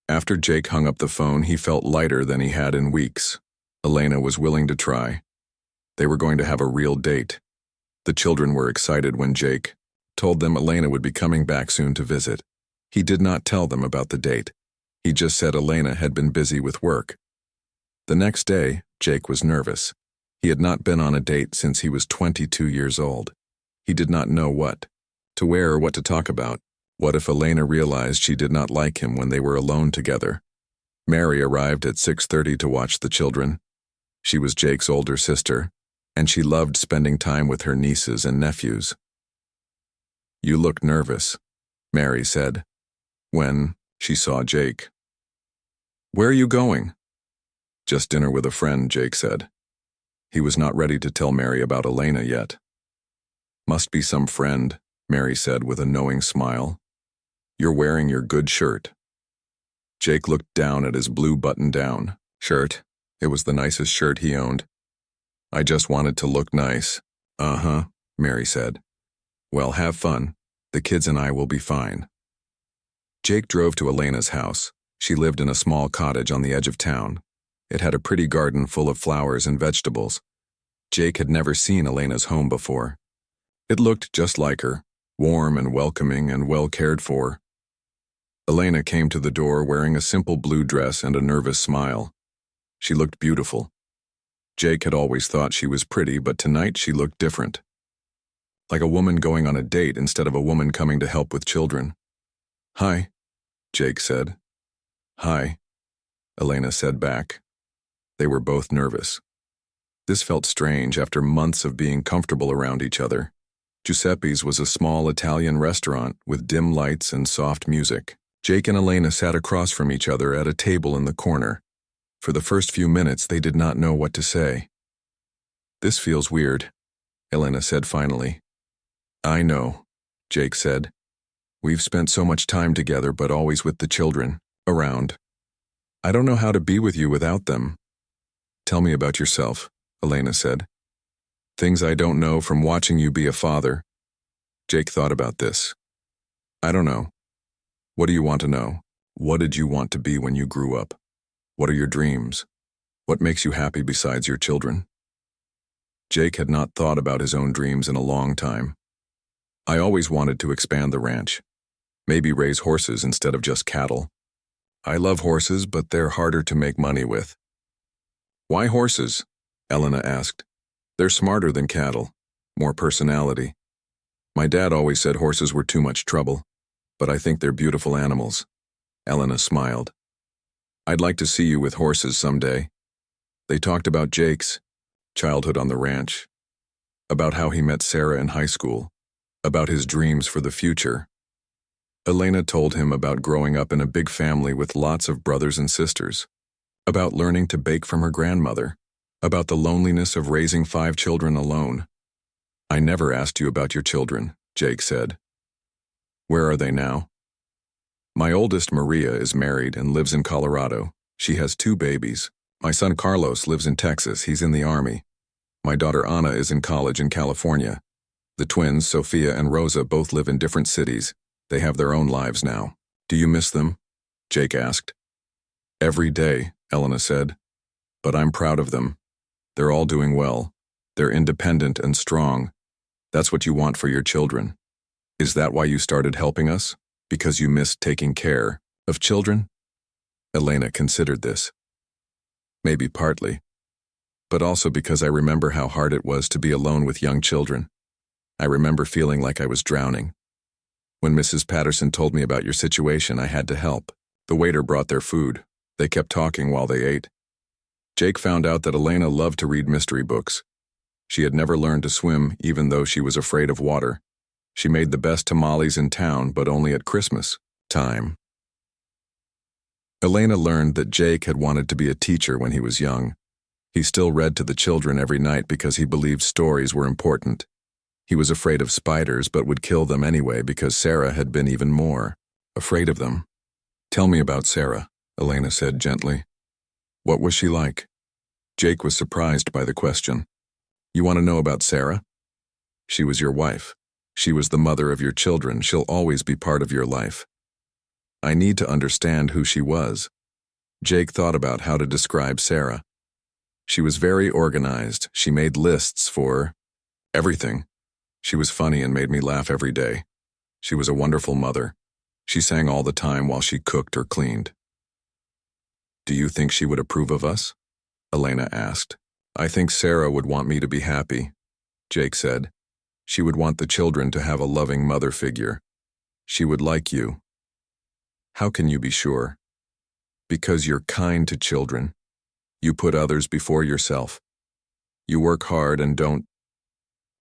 After Jake hung up the phone, he felt lighter than he had in weeks. Elena was willing to try. They were going to have a real date. The children were excited when Jake told them Elena would be coming back soon to visit. He did not tell them about the date. He just said Elena had been busy with work. The next day, Jake was nervous. He had not been on a date since he was 22 years old. He did not know what to wear or what to talk about. What if Elena realized she did not like him when they were alone together? Mary arrived at 6:30 to watch the children. She was Jake's older sister, and she loved spending time with her nieces and nephews. "You look nervous," Mary said, when she saw Jake. "Where are you going?" "Just dinner with a friend," Jake said. He was not ready to tell Mary about Elena yet. "Must be some friend," Mary said with a knowing smile. "You're wearing your good shirt." Jake looked down at his blue button-down shirt. It was the nicest shirt he owned. "I just wanted to look nice." "Uh-huh," Mary said. "Well, have fun. The kids and I will be fine." Jake drove to Elena's house. She lived in a small cottage on the edge of town. It had a pretty garden full of flowers and vegetables. Jake had never seen Elena's home before. It looked just like her, warm and welcoming and well cared for. Elena came to the door wearing a simple blue dress and a nervous smile. She looked beautiful. Jake had always thought she was pretty, but tonight she looked different. Like a woman going on a date instead of a woman coming to help with children. "Hi," Jake said. "Hi," Elena said back. They were both nervous. This felt strange after months of being comfortable around each other. Giuseppe's was a small Italian restaurant with dim lights and soft music. Jake and Elena sat across from each other at a table in the corner. For the first few minutes, they did not know what to say. "This feels weird," Elena said finally. "I know," Jake said. "We've spent so much time together, but always with the children around. I don't know how to be with you without them." "Tell me about yourself," Elena said. "Things I don't know from watching you be a father." Jake thought about this. "I don't know. What do you want to know? What did you want to be when you grew up? What are your dreams? What makes you happy besides your children?" Jake had not thought about his own dreams in a long time. "I always wanted to expand the ranch. Maybe raise horses instead of just cattle. I love horses, but they're harder to make money with." "Why horses?" Elena asked. "They're smarter than cattle, more personality. My dad always said horses were too much trouble, but I think they're beautiful animals." Elena smiled. "I'd like to see you with horses someday." They talked about Jake's childhood on the ranch, about how he met Sarah in high school, about his dreams for the future. Elena told him about growing up in a big family with lots of brothers and sisters, about learning to bake from her grandmother, about the loneliness of raising 5 children alone. "I never asked you about your children," Jake said. "Where are they now?" "My oldest, Maria, is married and lives in Colorado. She has 2 babies. My son Carlos lives in Texas. He's in the Army. My daughter Anna is in college in California. The twins, Sophia and Rosa, both live in different cities. They have their own lives now." "Do you miss them?" Jake asked. "Every day," Elena said. "But I'm proud of them. They're all doing well. They're independent and strong. That's what you want for your children. Is that why you started helping us? Because you missed taking care of children?" Elena considered this. "Maybe partly. But also because I remember how hard it was to be alone with young children. I remember feeling like I was drowning. When Mrs. Patterson told me about your situation, I had to help. The waiter brought their food. They kept talking while they ate." Jake found out that Elena loved to read mystery books. She had never learned to swim, even though she was afraid of water. She made the best tamales in town, but only at Christmas time. Elena learned that Jake had wanted to be a teacher when he was young. He still read to the children every night because he believed stories were important. He was afraid of spiders, but would kill them anyway because Sarah had been even more afraid of them. "Tell me about Sarah," Elena said gently. "What was she like?" Jake was surprised by the question. "You want to know about Sarah? She was your wife. She was the mother of your children. She'll always be part of your life." "I need to understand who she was." Jake thought about how to describe Sarah. "She was very organized. She made lists for everything. She was funny and made me laugh every day. She was a wonderful mother. She sang all the time while she cooked or cleaned." "Do you think she would approve of us?" Elena asked. "I think Sarah would want me to be happy," Jake said. "She would want the children to have a loving mother figure. She would like you." "How can you be sure?" "Because you're kind to children. You put others before yourself. You work hard and don't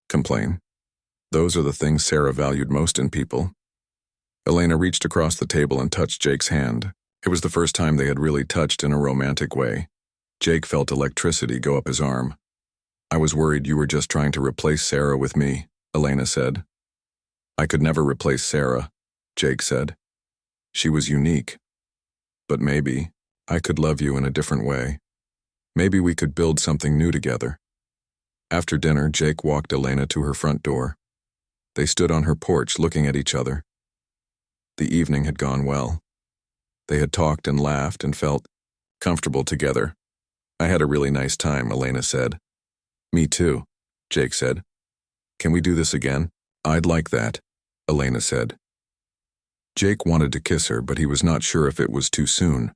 complain. Those are the things Sarah valued most in people." Elena reached across the table and touched Jake's hand. It was the first time they had really touched in a romantic way. Jake felt electricity go up his arm. "I was worried you were just trying to replace Sarah with me," Elena said. "I could never replace Sarah," Jake said. "She was unique. But maybe I could love you in a different way. Maybe we could build something new together." After dinner, Jake walked Elena to her front door. They stood on her porch looking at each other. The evening had gone well. They had talked and laughed and felt comfortable together. "I had a really nice time," Elena said. "Me too," Jake said. "Can we do this again?" "I'd like that," Elena said. Jake wanted to kiss her, but he was not sure if it was too soon.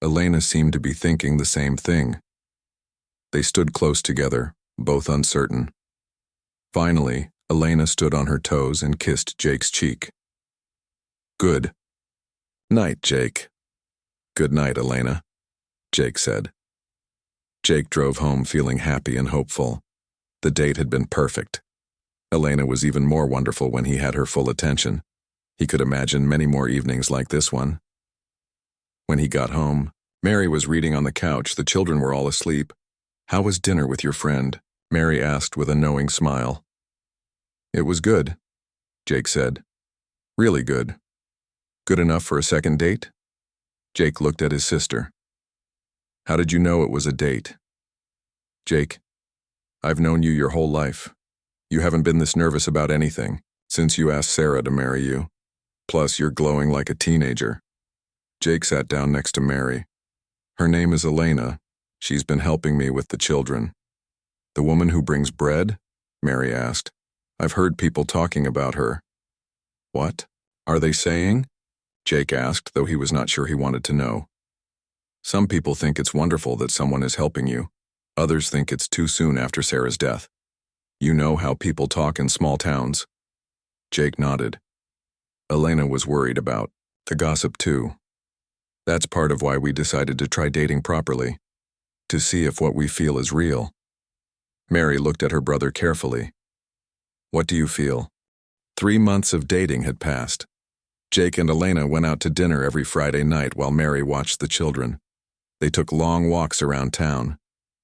Elena seemed to be thinking the same thing. They stood close together, both uncertain. Finally, Elena stood on her toes and kissed Jake's cheek. "Good night, Jake." "Good night, Elena," Jake said. Jake drove home feeling happy and hopeful. The date had been perfect. Elena was even more wonderful when he had her full attention. He could imagine many more evenings like this one. When he got home, Mary was reading on the couch. The children were all asleep. "How was dinner with your friend?" Mary asked with a knowing smile. "It was good," Jake said. "Really good. Good enough for a second date?" Jake looked at his sister. "How did you know it was a date?" "Jake, I've known you your whole life. You haven't been this nervous about anything since you asked Sarah to marry you. Plus, you're glowing like a teenager." Jake sat down next to Mary. "Her name is Elena. She's been helping me with the children." "The woman who brings bread?" Mary asked. "I've heard people talking about her." "What are they saying?" Jake asked, though he was not sure he wanted to know. "Some people think it's wonderful that someone is helping you. Others think it's too soon after Sarah's death. You know how people talk in small towns." Jake nodded. Elena was worried about the gossip too. "That's part of why we decided to try dating properly, to see if what we feel is real." Mary looked at her brother carefully. "What do you feel?" 3 months of dating had passed. Jake and Elena went out to dinner every Friday night while Mary watched the children. They took long walks around town.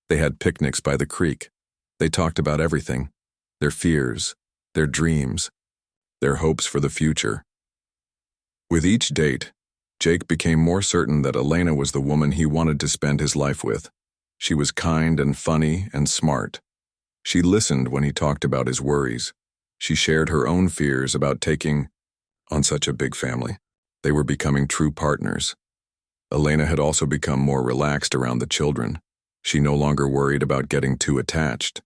They had picnics by the creek. They talked about everything: their fears, their dreams, their hopes for the future. With each date, Jake became more certain that Elena was the woman he wanted to spend his life with. She was kind and funny and smart. She listened when he talked about his worries. She shared her own fears about taking on such a big family. They were becoming true partners. Elena had also become more relaxed around the children. She no longer worried about getting too attached.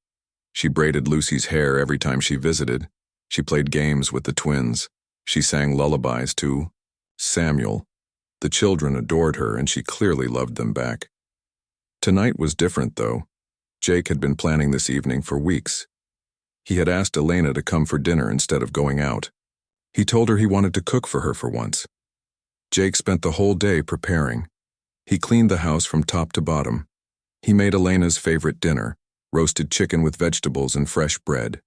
She braided Lucy's hair every time she visited. She played games with the twins. She sang lullabies to Samuel. The children adored her, and she clearly loved them back. Tonight was different, though. Jake had been planning this evening for weeks. He had asked Elena to come for dinner instead of going out. He told her he wanted to cook for her for once. Jake spent the whole day preparing. He cleaned the house from top to bottom. He made Elena's favorite dinner: roasted chicken with vegetables and fresh bread.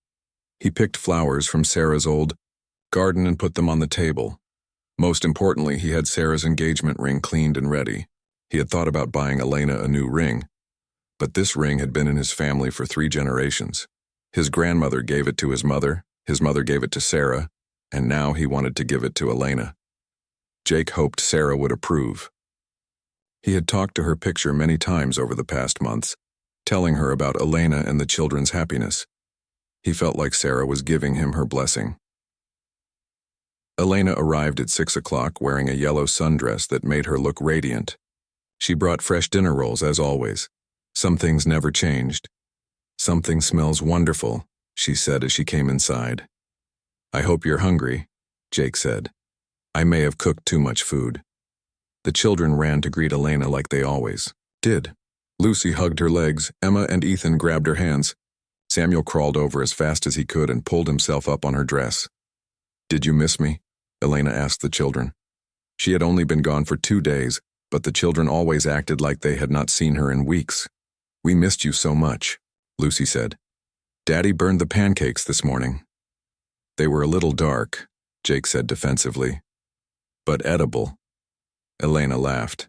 He picked flowers from Sarah's old garden and put them on the table. Most importantly, he had Sarah's engagement ring cleaned and ready. He had thought about buying Elena a new ring, but this ring had been in his family for 3 generations. His grandmother gave it to his mother gave it to Sarah, and now he wanted to give it to Elena. Jake hoped Sarah would approve. He had talked to her picture many times over the past months, telling her about Elena and the children's happiness. He felt like Sarah was giving him her blessing. Elena arrived at 6 o'clock wearing a yellow sundress that made her look radiant. She brought fresh dinner rolls as always. Some things never changed. "Something smells wonderful," she said as she came inside. "I hope you're hungry," Jake said. "I may have cooked too much food." The children ran to greet Elena like they always did. Lucy hugged her legs. Emma and Ethan grabbed her hands. Samuel crawled over as fast as he could and pulled himself up on her dress. "Did you miss me?" Elena asked the children. She had only been gone for 2 days, but the children always acted like they had not seen her in weeks. "We missed you so much," Lucy said. "Daddy burned the pancakes this morning." "They were a little dark," Jake said defensively. "But edible." Elena laughed.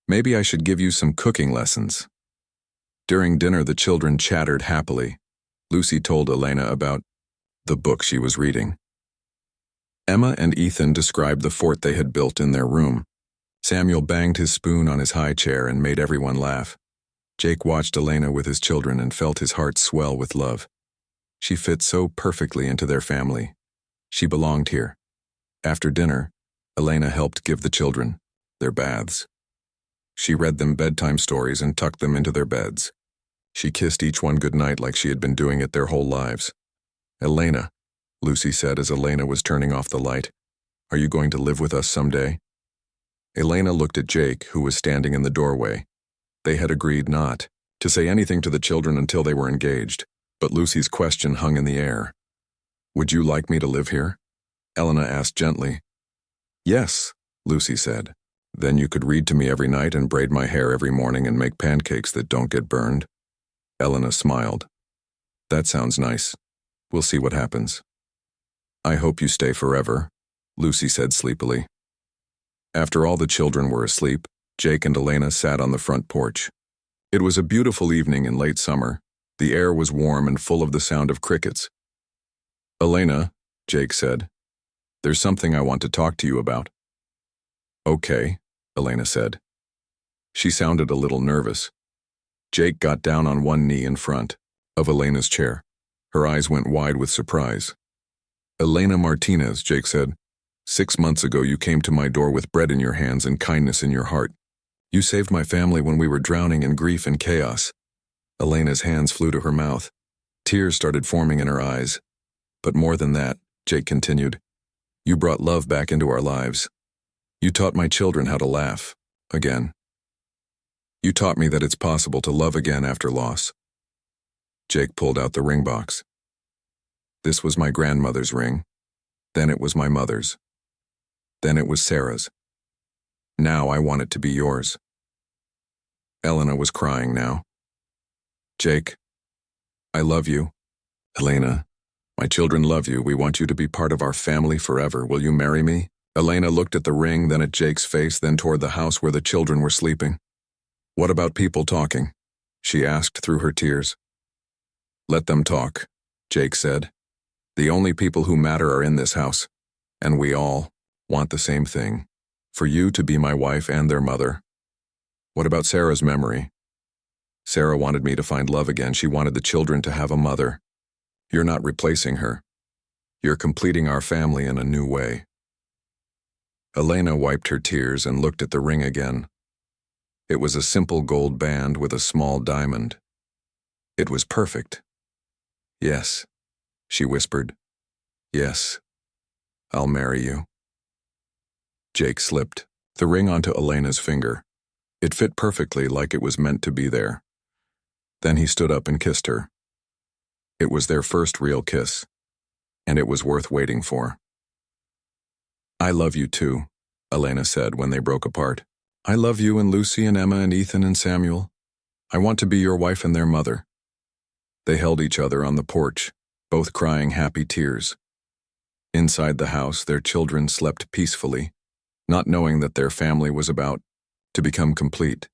"Maybe I should give you some cooking lessons." During dinner, the children chattered happily. Lucy told Elena about the book she was reading. Emma and Ethan described the fort they had built in their room. Samuel banged his spoon on his high chair and made everyone laugh. Jake watched Elena with his children and felt his heart swell with love. She fit so perfectly into their family. She belonged here. After dinner, Elena helped give the children their baths. She read them bedtime stories and tucked them into their beds. She kissed each one goodnight like she had been doing it their whole lives. "Elena," Lucy said as Elena was turning off the light, "are you going to live with us someday?" Elena looked at Jake, who was standing in the doorway. They had agreed not to say anything to the children until they were engaged, but Lucy's question hung in the air. "Would you like me to live here?" Elena asked gently. "Yes," Lucy said. Then you could read to me every night and braid my hair every morning and make pancakes that don't get burned. Elena smiled. That sounds nice. We'll see what happens. I hope you stay forever, Lucy said sleepily. After all the children were asleep, Jake and Elena sat on the front porch. It was a beautiful evening in late summer. The air was warm and full of the sound of crickets. Elena, Jake said, there's something I want to talk to you about. Okay, Elena said. She sounded a little nervous. Jake got down on one knee in front of Elena's chair. Her eyes went wide with surprise. Elena Martinez, Jake said, 6 months ago you came to my door with bread in your hands and kindness in your heart. You saved my family when we were drowning in grief and chaos. Elena's hands flew to her mouth. Tears started forming in her eyes. But more than that, Jake continued, you brought love back into our lives. You taught my children how to laugh, again. You taught me that it's possible to love again after loss. Jake pulled out the ring box. This was my grandmother's ring. Then it was my mother's. Then it was Sarah's. Now I want it to be yours. Elena was crying now. Jake, I love you. Elena, my children love you. We want you to be part of our family forever. Will you marry me? Elena looked at the ring, then at Jake's face, then toward the house where the children were sleeping. What about people talking? She asked through her tears. Let them talk, Jake said. The only people who matter are in this house, and we all want the same thing, for you to be my wife and their mother. What about Sarah's memory? Sarah wanted me to find love again. She wanted the children to have a mother. You're not replacing her. You're completing our family in a new way. Elena wiped her tears and looked at the ring again. It was a simple gold band with a small diamond. It was perfect. Yes, she whispered. Yes, I'll marry you. Jake slipped the ring onto Elena's finger. It fit perfectly, like it was meant to be there. Then he stood up and kissed her. It was their first real kiss, and it was worth waiting for. I love you too, Elena said when they broke apart. I love you and Lucy and Emma and Ethan and Samuel. I want to be your wife and their mother. They held each other on the porch, both crying happy tears. Inside the house, their children slept peacefully, not knowing that their family was about to become complete.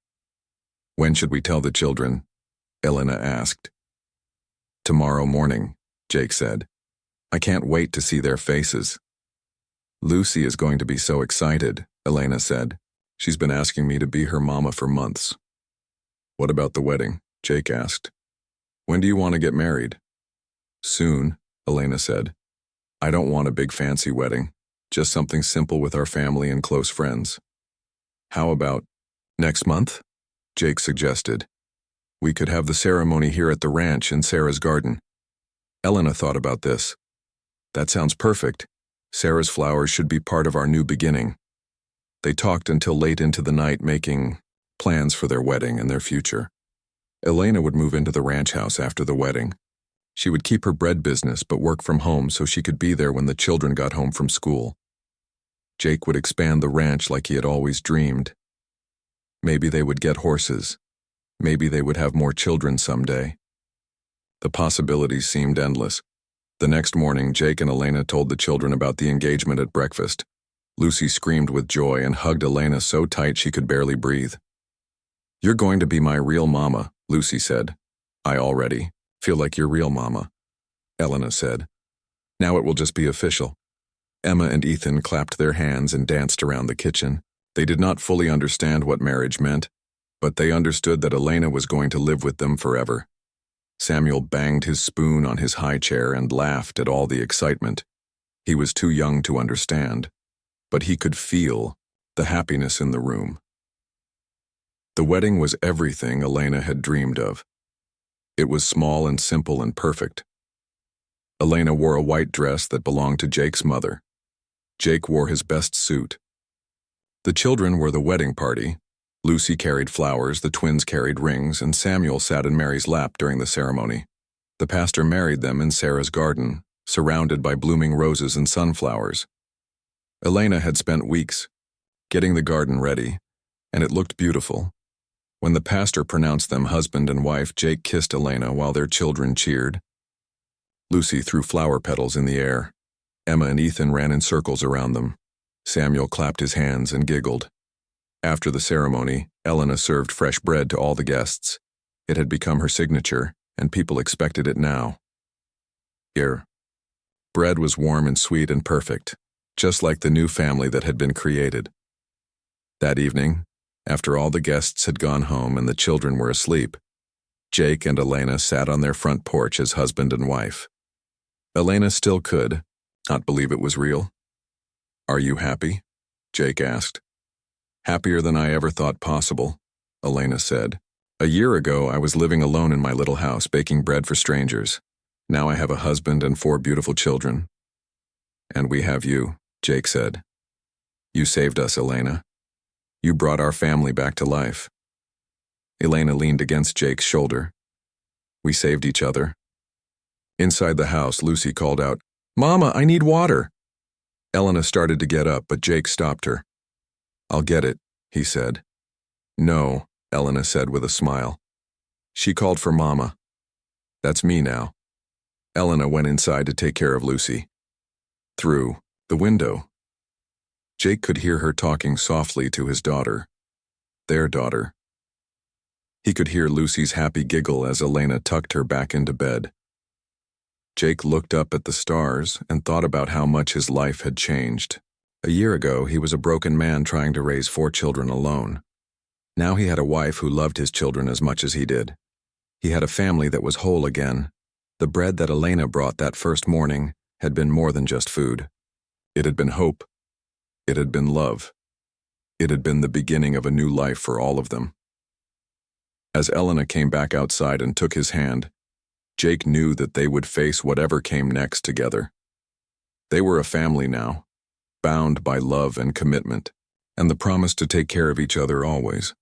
When should we tell the children? Elena asked. Tomorrow morning, Jake said. I can't wait to see their faces. Lucy is going to be so excited, Elena said. She's been asking me to be her mama for months. What about the wedding? Jake asked. When do you want to get married? Soon, Elena said. I don't want a big fancy wedding, just something simple with our family and close friends. How about next month? Jake suggested. We could have the ceremony here at the ranch in Sarah's garden. Elena thought about this. That sounds perfect. Sarah's flowers should be part of our new beginning. They talked until late into the night, making plans for their wedding and their future. Elena would move into the ranch house after the wedding. She would keep her bread business but work from home so she could be there when the children got home from school. Jake would expand the ranch like he had always dreamed. Maybe they would get horses. Maybe they would have more children someday. The possibilities seemed endless. The next morning, Jake and Elena told the children about the engagement at breakfast. Lucy screamed with joy and hugged Elena so tight she could barely breathe. You're going to be my real mama, Lucy said. I already feel like your real mama, Elena said. Now it will just be official. Emma and Ethan clapped their hands and danced around the kitchen. They did not fully understand what marriage meant, but they understood that Elena was going to live with them forever. Samuel banged his spoon on his high chair and laughed at all the excitement. He was too young to understand, but he could feel the happiness in the room. The wedding was everything Elena had dreamed of. It was small and simple and perfect. Elena wore a white dress that belonged to Jake's mother. Jake wore his best suit. The children were the wedding party. Lucy carried flowers, the twins carried rings, and Samuel sat in Mary's lap during the ceremony. The pastor married them in Sarah's garden, surrounded by blooming roses and sunflowers. Elena had spent weeks getting the garden ready, and it looked beautiful. When the pastor pronounced them husband and wife, Jake kissed Elena while their children cheered. Lucy threw flower petals in the air. Emma and Ethan ran in circles around them. Samuel clapped his hands and giggled. After the ceremony, Elena served fresh bread to all the guests. It had become her signature, and people expected it now. Here. Bread was warm and sweet and perfect, just like the new family that had been created. That evening, after all the guests had gone home and the children were asleep, Jake and Elena sat on their front porch as husband and wife. Elena still could not believe it was real. "Are you happy?" Jake asked. "Happier than I ever thought possible," Elena said. "A year ago, I was living alone in my little house, baking bread for strangers. Now I have a husband and 4 beautiful children." "And we have you," Jake said. "You saved us, Elena. You brought our family back to life." Elena leaned against Jake's shoulder. "We saved each other." Inside the house, Lucy called out, "Mama, I need water." Elena started to get up, but Jake stopped her. "I'll get it," he said. "No," Elena said with a smile. She called for Mama. "That's me now." Elena went inside to take care of Lucy. Through the window, Jake could hear her talking softly to his daughter, their daughter. He could hear Lucy's happy giggle as Elena tucked her back into bed. Jake looked up at the stars and thought about how much his life had changed. A year ago, he was a broken man trying to raise 4 children alone. Now he had a wife who loved his children as much as he did. He had a family that was whole again. The bread that Elena brought that first morning had been more than just food. It had been hope. It had been love. It had been the beginning of a new life for all of them. As Elena came back outside and took his hand, Jake knew that they would face whatever came next together. They were a family now, bound by love and commitment, and the promise to take care of each other always.